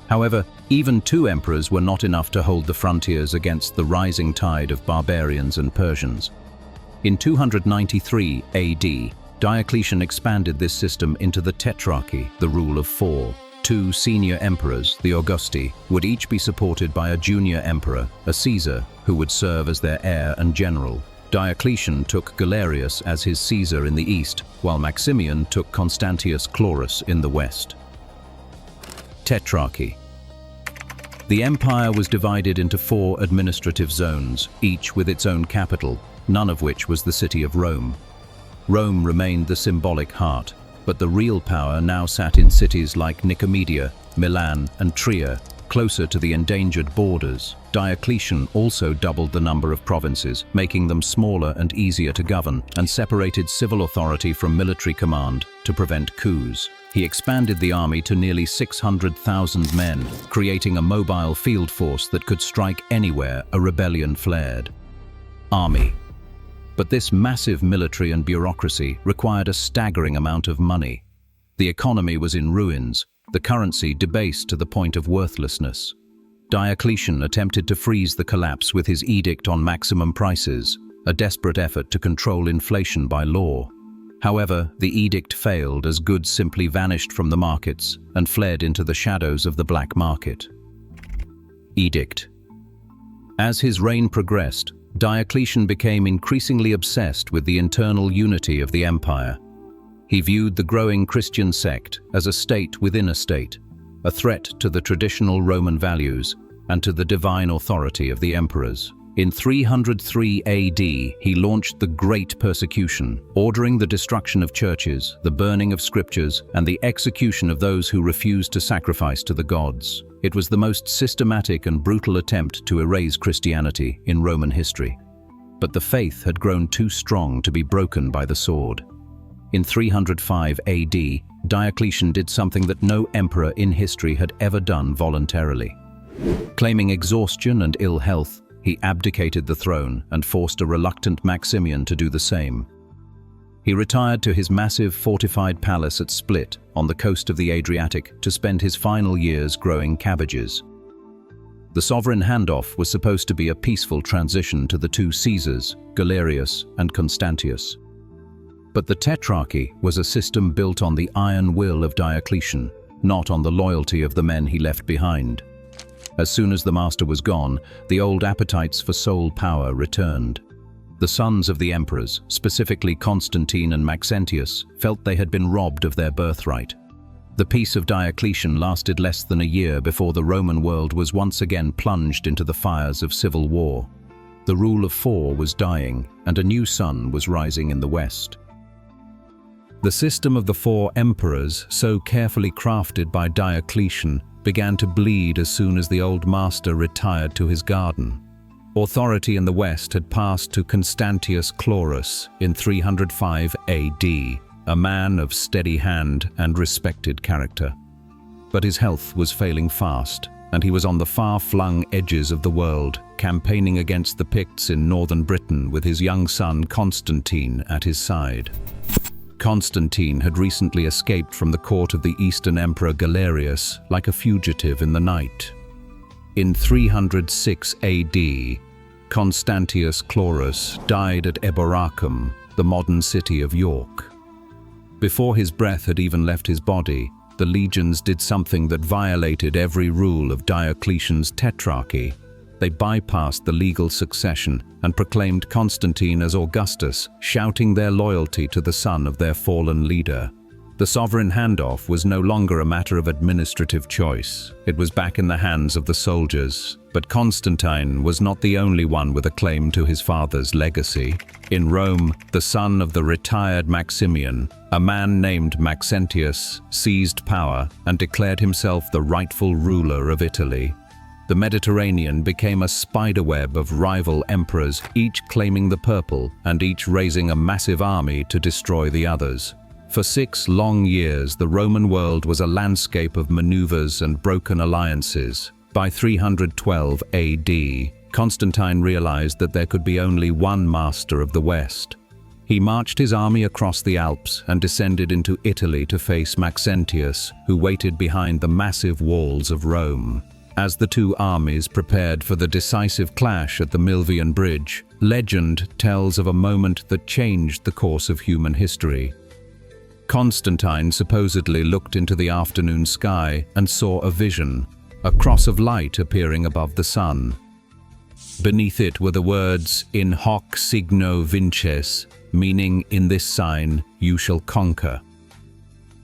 However, even two emperors were not enough to hold the frontiers against the rising tide of barbarians and Persians. In 293 AD, Diocletian expanded this system into the tetrarchy, the rule of four. Two senior emperors, the Augusti, would each be supported by a junior emperor, a Caesar, who would serve as their heir and general. Diocletian took Galerius as his Caesar in the east, while Maximian took Constantius Chlorus in the west. Tetrarchy. The empire was divided into four administrative zones, each with its own capital, none of which was the city of Rome. Rome remained the symbolic heart, but the real power now sat in cities like Nicomedia, Milan, and Trier, closer to the endangered borders. Diocletian also doubled the number of provinces, making them smaller and easier to govern, and separated civil authority from military command to prevent coups. He expanded the army to nearly 600,000 men, creating a mobile field force that could strike anywhere a rebellion flared. Army. But this massive military and bureaucracy required a staggering amount of money. The economy was in ruins, the currency debased to the point of worthlessness. Diocletian attempted to freeze the collapse with his edict on maximum prices, a desperate effort to control inflation by law. However, the edict failed as goods simply vanished from the markets and fled into the shadows of the black market. Edict. As his reign progressed, Diocletian became increasingly obsessed with the internal unity of the empire. He viewed the growing Christian sect as a state within a state, a threat to the traditional Roman values and to the divine authority of the emperors. In 303 AD, he launched the Great Persecution, ordering the destruction of churches, the burning of scriptures, and the execution of those who refused to sacrifice to the gods. It was the most systematic and brutal attempt to erase Christianity in Roman history. But the faith had grown too strong to be broken by the sword. In 305 AD, Diocletian did something that no emperor in history had ever done voluntarily. Claiming exhaustion and ill health, he abdicated the throne and forced a reluctant Maximian to do the same. He retired to his massive fortified palace at Split on the coast of the Adriatic to spend his final years growing cabbages. The sovereign handoff was supposed to be a peaceful transition to the two Caesars, Galerius and Constantius. But the Tetrarchy was a system built on the iron will of Diocletian, not on the loyalty of the men he left behind. As soon as the master was gone, the old appetites for sole power returned. The sons of the emperors, specifically Constantine and Maxentius, felt they had been robbed of their birthright. The peace of Diocletian lasted less than a year before the Roman world was once again plunged into the fires of civil war. The rule of four was dying, and a new sun was rising in the west. The system of the four emperors, so carefully crafted by Diocletian, began to bleed as soon as the old master retired to his garden. Authority in the west had passed to Constantius Chlorus in 305 AD, a man of steady hand and respected character. But his health was failing fast, and he was on the far-flung edges of the world, campaigning against the Picts in northern Britain with his young son Constantine at his side. Constantine had recently escaped from the court of the Eastern Emperor Galerius like a fugitive in the night. In 306 AD, Constantius Chlorus died at Eboracum, the modern city of York. Before his breath had even left his body, the legions did something that violated every rule of Diocletian's tetrarchy. They bypassed the legal succession and proclaimed Constantine as Augustus, shouting their loyalty to the son of their fallen leader. The The sovereign handoff was no longer a matter of administrative choice. It was back in the hands of the soldiers. But Constantine was not the only one with a claim to his father's legacy. In Rome, the son of the retired Maximian, a man named Maxentius, seized power and declared himself the rightful ruler of Italy. The Mediterranean became a spiderweb of rival emperors, each claiming the purple and each raising a massive army to destroy the others. For 6 long years, the Roman world was a landscape of maneuvers and broken alliances. By 312 AD, Constantine realized that there could be only one master of the West. He marched his army across the Alps and descended into Italy to face Maxentius, who waited behind the massive walls of Rome. As the two armies prepared for the decisive clash at the Milvian Bridge, legend tells of a moment that changed the course of human history. Constantine supposedly looked into the afternoon sky and saw a vision, a cross of light appearing above the sun. Beneath it were the words, "In hoc signo vinces," meaning, "In this sign you shall conquer."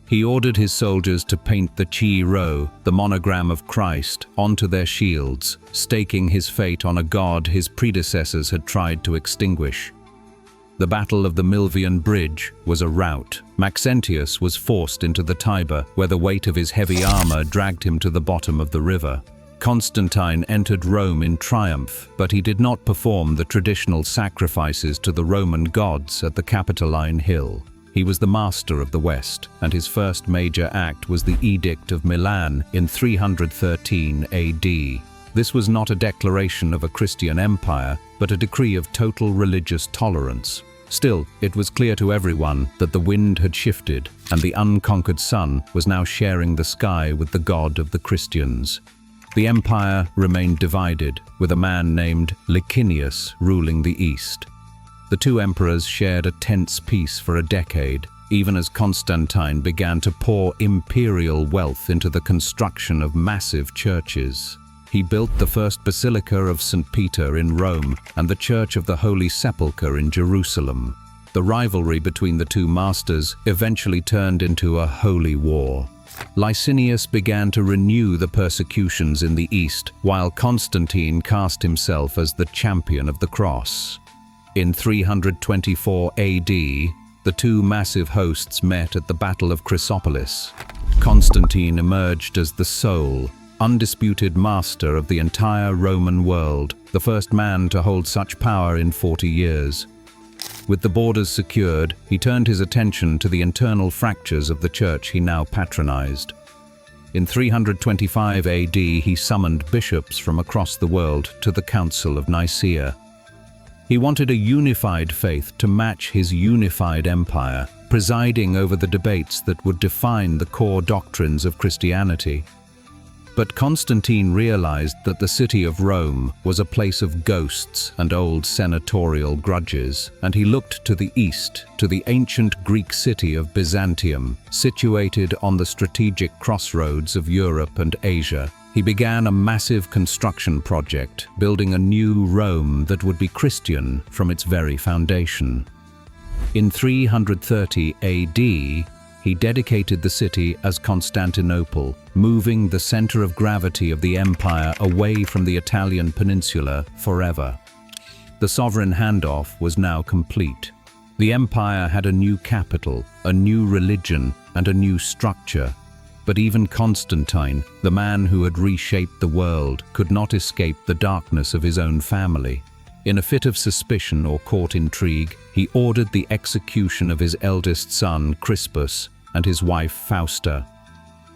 He ordered his soldiers to paint the Chi Rho, the monogram of Christ, onto their shields, staking his fate on a god his predecessors had tried to extinguish. The Battle of the Milvian Bridge was a rout. Maxentius was forced into the Tiber, where the weight of his heavy armor dragged him to the bottom of the river. Constantine entered Rome in triumph, but he did not perform the traditional sacrifices to the Roman gods at the Capitoline Hill. He was the master of the West, and his first major act was the Edict of Milan in 313 AD. This was not a declaration of a Christian empire, but a decree of total religious tolerance. Still, it was clear to everyone that the wind had shifted, and the unconquered sun was now sharing the sky with the god of the Christians. The empire remained divided, with a man named Licinius ruling the east. The two emperors shared a tense peace for a decade, even as Constantine began to pour imperial wealth into the construction of massive churches. He built the first Basilica of St. Peter in Rome and the Church of the Holy Sepulchre in Jerusalem. The rivalry between the two masters eventually turned into a holy war. Licinius began to renew the persecutions in the east, while Constantine cast himself as the champion of the cross. In 324 AD, the two massive hosts met at the Battle of Chrysopolis. Constantine emerged as the sole, undisputed master of the entire Roman world, the first man to hold such power in 40 years. With the borders secured, he turned his attention to the internal fractures of the church he now patronized. In 325 AD, he summoned bishops from across the world to the Council of Nicaea. He wanted a unified faith to match his unified empire, presiding over the debates that would define the core doctrines of Christianity. But Constantine realized that the city of Rome was a place of ghosts and old senatorial grudges, and he looked to the east, to the ancient Greek city of Byzantium, situated on the strategic crossroads of Europe and Asia. He began a massive construction project, building a new Rome that would be Christian from its very foundation. In 330 AD, he dedicated the city as Constantinople, moving the center of gravity of the empire away from the Italian peninsula forever. The sovereign handoff was now complete. The empire had a new capital, a new religion, and a new structure. But even Constantine, the man who had reshaped the world, could not escape the darkness of his own family. In a fit of suspicion or court intrigue, he ordered the execution of his eldest son, Crispus, and his wife, Fausta.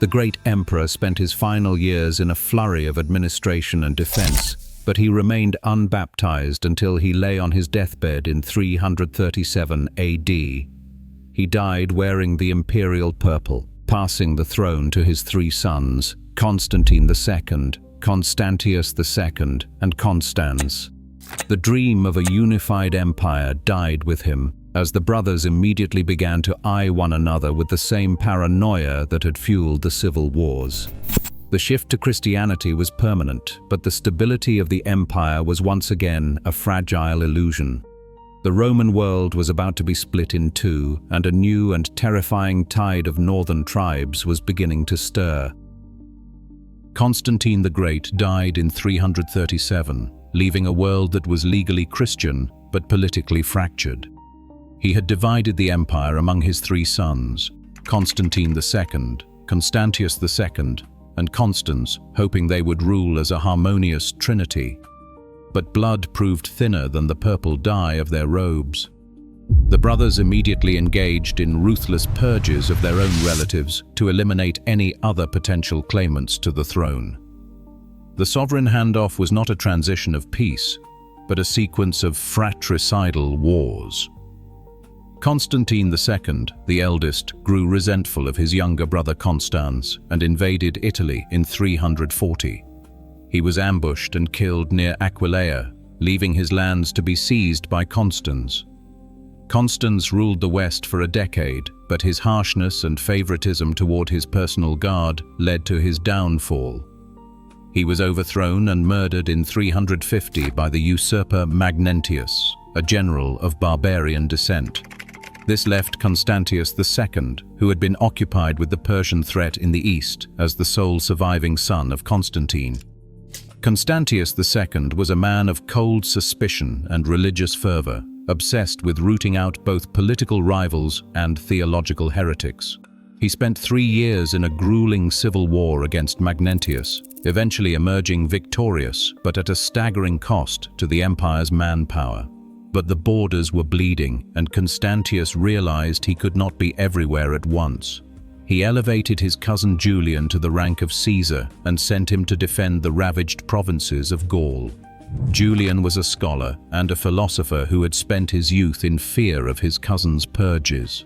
The great emperor spent his final years in a flurry of administration and defense, but he remained unbaptized until he lay on his deathbed in 337 AD. He died wearing the imperial purple, passing the throne to his 3 sons, Constantine II, Constantius II, and Constans. The dream of a unified empire died with him, as the brothers immediately began to eye one another with the same paranoia that had fueled the civil wars. The shift to Christianity was permanent, but the stability of the empire was once again a fragile illusion. The Roman world was about to be split in two, and a new and terrifying tide of northern tribes was beginning to stir. Constantine the Great died in 337, leaving a world that was legally Christian but politically fractured. He had divided the empire among his three sons, Constantine II, Constantius II, and Constans, hoping they would rule as a harmonious trinity. But blood proved thinner than the purple dye of their robes. The brothers immediately engaged in ruthless purges of their own relatives to eliminate any other potential claimants to the throne. The sovereign handoff was not a transition of peace, but a sequence of fratricidal wars. Constantine II, the eldest, grew resentful of his younger brother Constans and invaded Italy in 340. He was ambushed and killed near Aquileia, leaving his lands to be seized by Constans. Constans ruled the West for a decade, but his harshness and favoritism toward his personal guard led to his downfall. He was overthrown and murdered in 350 by the usurper Magnentius, a general of barbarian descent. This left Constantius II, who had been occupied with the Persian threat in the east, as the sole surviving son of Constantine. Constantius II was a man of cold suspicion and religious fervor, obsessed with rooting out both political rivals and theological heretics. He spent 3 years in a grueling civil war against Magnentius, eventually emerging victorious, but at a staggering cost to the empire's manpower. But the borders were bleeding, and Constantius realized he could not be everywhere at once. He elevated his cousin Julian to the rank of Caesar and sent him to defend the ravaged provinces of Gaul. Julian was a scholar and a philosopher who had spent his youth in fear of his cousin's purges.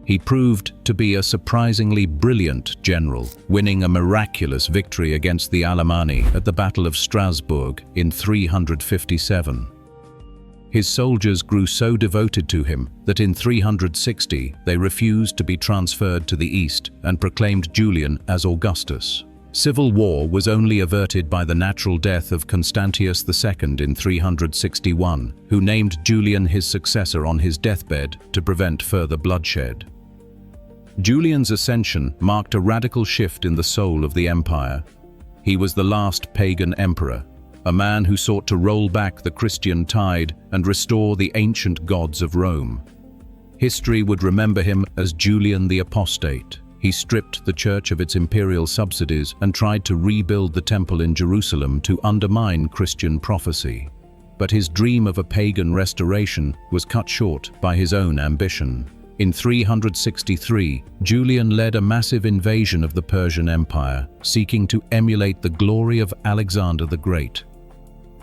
He proved to be a surprisingly brilliant general, winning a miraculous victory against the Alemanni at the Battle of Strasbourg in 357. His soldiers grew so devoted to him that in 360 they refused to be transferred to the east and proclaimed Julian as Augustus. Civil war was only averted by the natural death of Constantius II in 361, who named Julian his successor on his deathbed to prevent further bloodshed. Julian's ascension marked a radical shift in the soul of the empire. He was the last pagan emperor, a man who sought to roll back the Christian tide and restore the ancient gods of Rome. History would remember him as Julian the Apostate. He stripped the church of its imperial subsidies and tried to rebuild the temple in Jerusalem to undermine Christian prophecy. But his dream of a pagan restoration was cut short by his own ambition. In 363, Julian led a massive invasion of the Persian Empire, seeking to emulate the glory of Alexander the Great.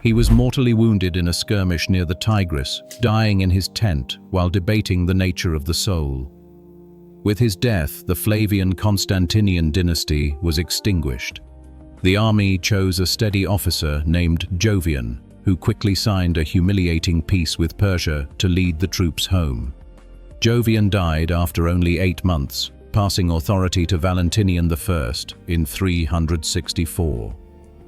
He was mortally wounded in a skirmish near the Tigris, dying in his tent while debating the nature of the soul. With his death, the Flavian Constantinian dynasty was extinguished. The army chose a steady officer named Jovian, who quickly signed a humiliating peace with Persia to lead the troops home. Jovian died after only 8 months, passing authority to Valentinian I in 364.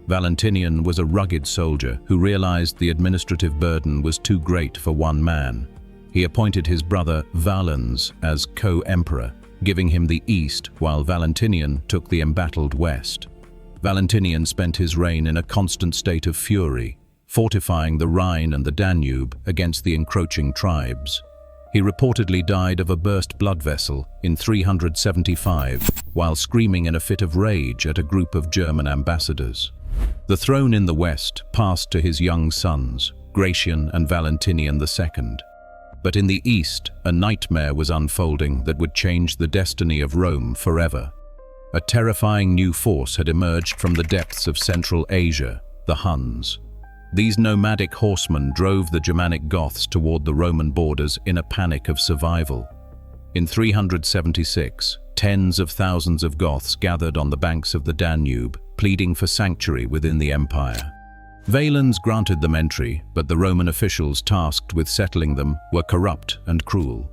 Valentinian was a rugged soldier who realized the administrative burden was too great for one man. He appointed his brother Valens as co-emperor, giving him the east while Valentinian took the embattled west. Valentinian spent his reign in a constant state of fury, fortifying the Rhine and the Danube against the encroaching tribes. He reportedly died of a burst blood vessel in 375 while screaming in a fit of rage at a group of German ambassadors. The throne in the west passed to his young sons, Gratian and Valentinian II. But in the east, a nightmare was unfolding that would change the destiny of Rome forever. A terrifying new force had emerged from the depths of Central Asia, the Huns. These nomadic horsemen drove the Germanic Goths toward the Roman borders in a panic of survival. In 376, tens of thousands of Goths gathered on the banks of the Danube, pleading for sanctuary within the empire. Valens granted them entry, but the Roman officials tasked with settling them were corrupt and cruel.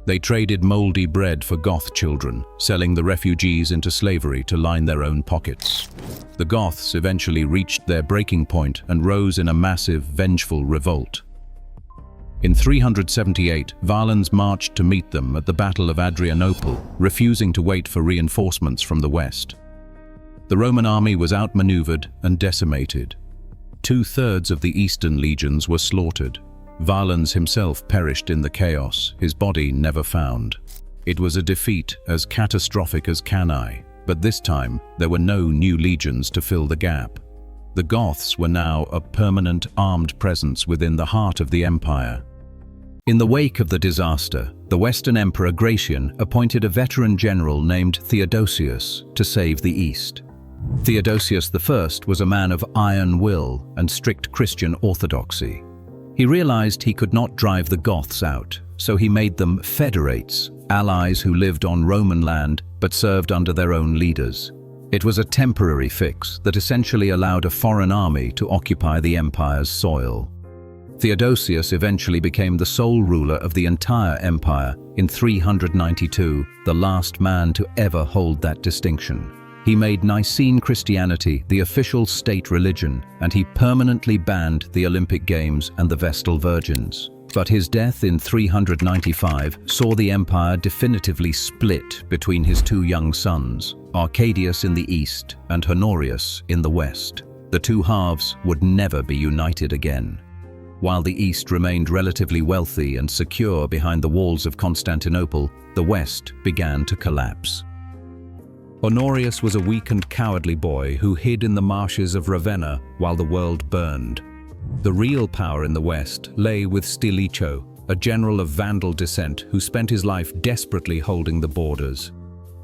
They traded moldy bread for Goth children, selling the refugees into slavery to line their own pockets. The Goths eventually reached their breaking point and rose in a massive, vengeful revolt. In 378, Valens marched to meet them at the Battle of Adrianople, refusing to wait for reinforcements from the west. The Roman army was outmaneuvered and decimated. 2/3 of the eastern legions were slaughtered. Valens himself perished in the chaos, his body never found. It was a defeat as catastrophic as Cannae, but this time there were no new legions to fill the gap. The Goths were now a permanent armed presence within the heart of the empire. In the wake of the disaster, the Western Emperor Gratian appointed a veteran general named Theodosius to save the East. Theodosius I was a man of iron will and strict Christian orthodoxy. He realized he could not drive the Goths out, so he made them federates, allies who lived on Roman land but served under their own leaders. It was a temporary fix that essentially allowed a foreign army to occupy the empire's soil. Theodosius eventually became the sole ruler of the entire empire in 392, the last man to ever hold that distinction. He made Nicene Christianity the official state religion, and he permanently banned the Olympic Games and the Vestal Virgins. But his death in 395 saw the empire definitively split between his two young sons, Arcadius in the east and Honorius in the west. The two halves would never be united again. While the east remained relatively wealthy and secure behind the walls of Constantinople, the west began to collapse. Honorius was a weak and cowardly boy who hid in the marshes of Ravenna while the world burned. The real power in the west lay with Stilicho, a general of Vandal descent who spent his life desperately holding the borders.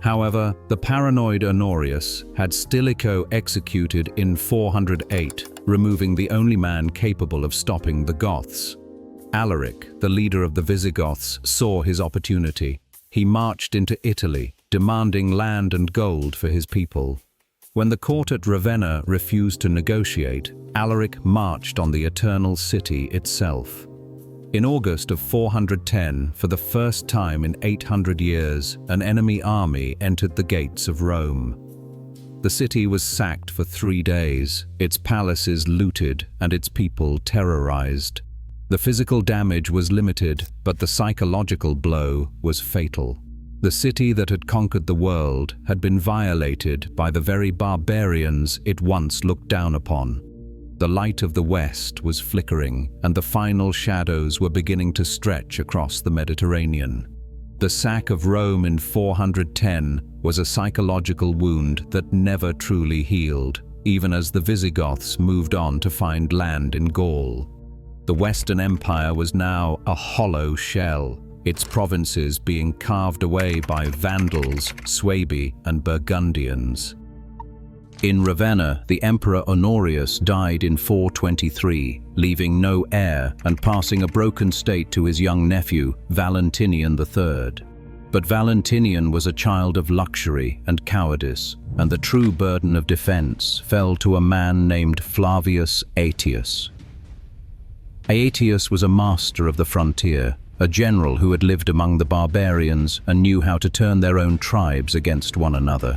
However, the paranoid Honorius had Stilicho executed in 408, removing the only man capable of stopping the Goths. Alaric, the leader of the Visigoths, saw his opportunity. He marched into Italy, demanding land and gold for his people. When the court at Ravenna refused to negotiate, Alaric marched on the Eternal City itself. In August of 410, for the first time in 800 years, an enemy army entered the gates of Rome. The city was sacked for 3 days, its palaces looted, and its people terrorized. The physical damage was limited, but the psychological blow was fatal. The city that had conquered the world had been violated by the very barbarians it once looked down upon. The light of the West was flickering, and the final shadows were beginning to stretch across the Mediterranean. The sack of Rome in 410 was a psychological wound that never truly healed, even as the Visigoths moved on to find land in Gaul. The Western Empire was now a hollow shell, its provinces being carved away by Vandals, Suebi, and Burgundians. In Ravenna, the Emperor Honorius died in 423, leaving no heir and passing a broken state to his young nephew, Valentinian III. But Valentinian was a child of luxury and cowardice, and the true burden of defense fell to a man named Flavius Aetius. Aetius was a master of the frontier, a general who had lived among the barbarians and knew how to turn their own tribes against one another.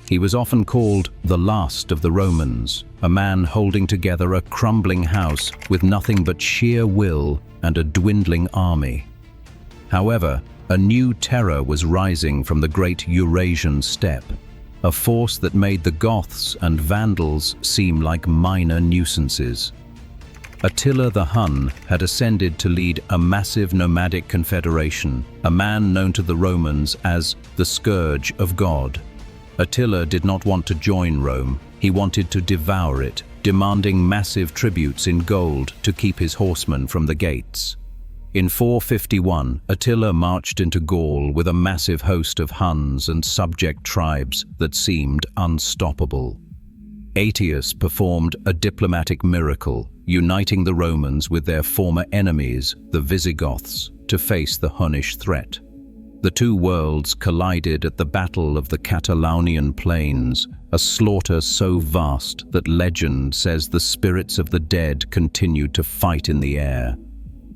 He was often called the last of the Romans, a man holding together a crumbling house with nothing but sheer will and a dwindling army. However, a new terror was rising from the great Eurasian steppe, a force that made the Goths and Vandals seem like minor nuisances. Attila the Hun had ascended to lead a massive nomadic confederation, a man known to the Romans as the Scourge of God. Attila did not want to join Rome, he wanted to devour it, demanding massive tributes in gold to keep his horsemen from the gates. In 451, Attila marched into Gaul with a massive host of Huns and subject tribes that seemed unstoppable. Aetius performed a diplomatic miracle, uniting the Romans with their former enemies, the Visigoths, to face the Hunnish threat. The two worlds collided at the Battle of the Catalaunian Plains, a slaughter so vast that legend says the spirits of the dead continued to fight in the air.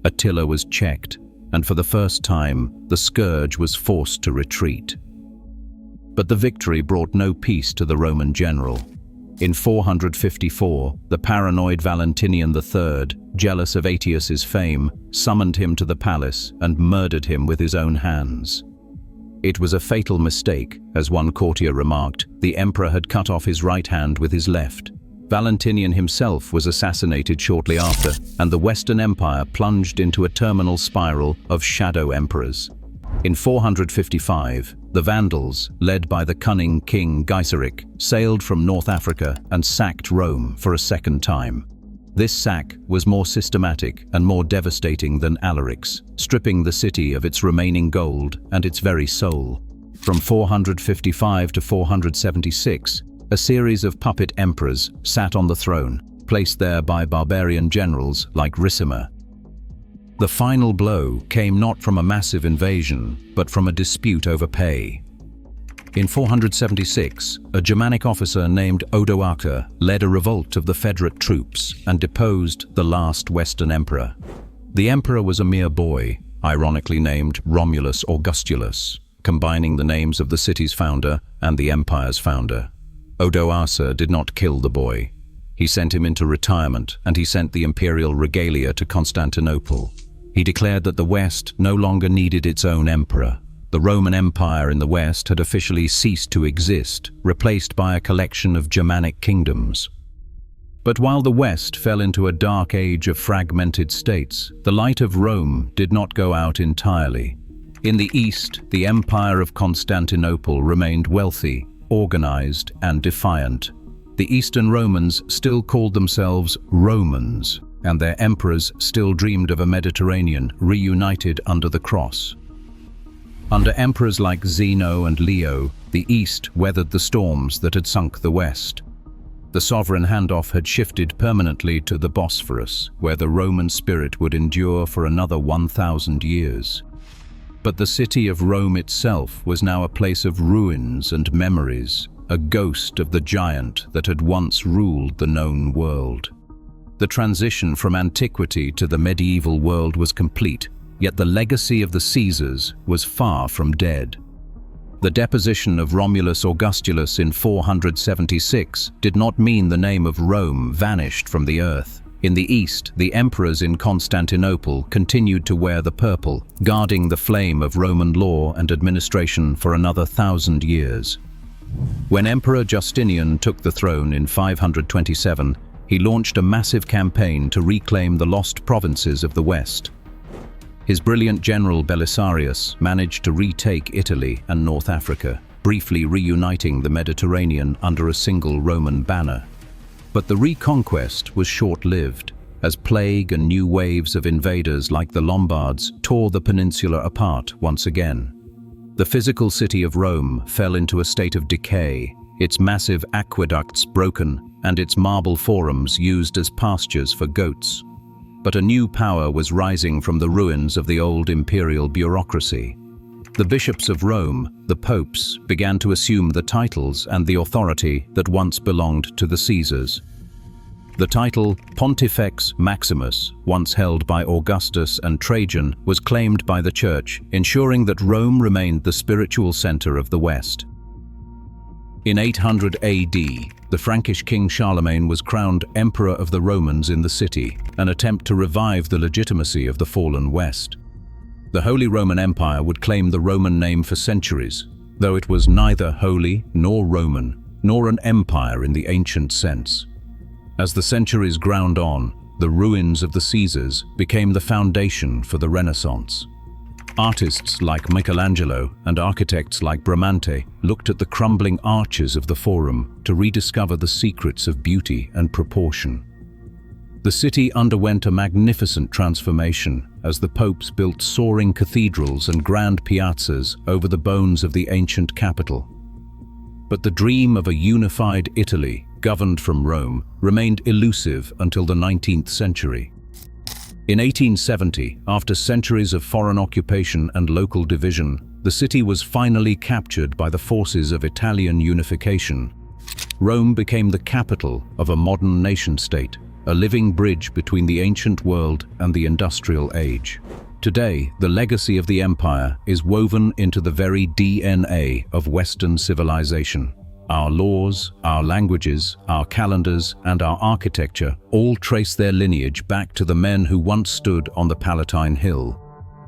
Attila was checked, and for the first time, the Scourge was forced to retreat. But the victory brought no peace to the Roman general. In 454, the paranoid Valentinian III jealous of Aetius's fame, summoned him to the palace and murdered him with his own hands. It was a fatal mistake, as one courtier remarked. The emperor had cut off his right hand with his left. Valentinian himself was assassinated shortly after, and the Western Empire plunged into a terminal spiral of shadow emperors. In 455, the Vandals, led by the cunning king Gaiseric, sailed from North Africa and sacked Rome for a second time. This sack was more systematic and more devastating than Alaric's, stripping the city of its remaining gold and its very soul. From 455 to 476, a series of puppet emperors sat on the throne, placed there by barbarian generals like Ricimer. The final blow came not from a massive invasion, but from a dispute over pay. In 476, a Germanic officer named Odoacer led a revolt of the Federate troops and deposed the last Western emperor. The emperor was a mere boy, ironically named Romulus Augustulus, combining the names of the city's founder and the empire's founder. Odoacer did not kill the boy. He sent him into retirement, and he sent the imperial regalia to Constantinople. He declared that the West no longer needed its own emperor. The Roman Empire in the West had officially ceased to exist, replaced by a collection of Germanic kingdoms. But while the West fell into a dark age of fragmented states, the light of Rome did not go out entirely. In the East, the Empire of Constantinople remained wealthy, organized, and defiant. The Eastern Romans still called themselves Romans, and their emperors still dreamed of a Mediterranean reunited under the cross. Under emperors like Zeno and Leo, the East weathered the storms that had sunk the West. The sovereign handoff had shifted permanently to the Bosphorus, where the Roman spirit would endure for another 1,000 years. But the city of Rome itself was now a place of ruins and memories, a ghost of the giant that had once ruled the known world. The transition from antiquity to the medieval world was complete, yet the legacy of the Caesars was far from dead. The deposition of Romulus Augustulus in 476 did not mean the name of Rome vanished from the earth. In the East, the emperors in Constantinople continued to wear the purple, guarding the flame of Roman law and administration for another 1,000 years. When Emperor Justinian took the throne in 527, he launched a massive campaign to reclaim the lost provinces of the West. His brilliant general Belisarius managed to retake Italy and North Africa, briefly reuniting the Mediterranean under a single Roman banner. But the reconquest was short-lived, as plague and new waves of invaders like the Lombards tore the peninsula apart once again. The physical city of Rome fell into a state of decay, its massive aqueducts broken and its marble forums used as pastures for goats. But a new power was rising from the ruins of the old imperial bureaucracy. The bishops of Rome, the popes, began to assume the titles and the authority that once belonged to the Caesars. The title Pontifex Maximus, once held by Augustus and Trajan, was claimed by the Church, ensuring that Rome remained the spiritual center of the West. In 800 AD, the Frankish king Charlemagne was crowned Emperor of the Romans in the city, an attempt to revive the legitimacy of the fallen West. The Holy Roman Empire would claim the Roman name for centuries, though it was neither holy nor Roman, nor an empire in the ancient sense. As the centuries ground on, the ruins of the Caesars became the foundation for the Renaissance. Artists like Michelangelo and architects like Bramante looked at the crumbling arches of the Forum to rediscover the secrets of beauty and proportion. The city underwent a magnificent transformation as the popes built soaring cathedrals and grand piazzas over the bones of the ancient capital. But the dream of a unified Italy, governed from Rome, remained elusive until the 19th century. In 1870, after centuries of foreign occupation and local division, the city was finally captured by the forces of Italian unification. Rome became the capital of a modern nation-state, a living bridge between the ancient world and the industrial age. Today, the legacy of the empire is woven into the very DNA of Western civilization. Our laws, our languages, our calendars, and our architecture all trace their lineage back to the men who once stood on the Palatine Hill.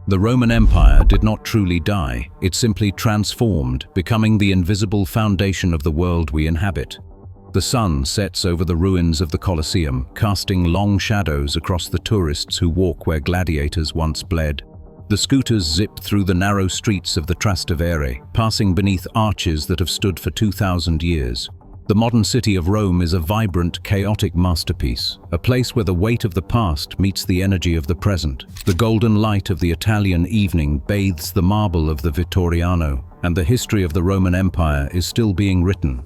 The Roman Empire did not truly die, it simply transformed, becoming the invisible foundation of the world we inhabit. The sun sets over the ruins of the Colosseum, casting long shadows across the tourists who walk where gladiators once bled. The scooters zip through the narrow streets of the Trastevere, passing beneath arches that have stood for 2,000 years. The modern city of Rome is a vibrant, chaotic masterpiece, a place where the weight of the past meets the energy of the present. The golden light of the Italian evening bathes the marble of the Vittoriano, and the history of the Roman Empire is still being written,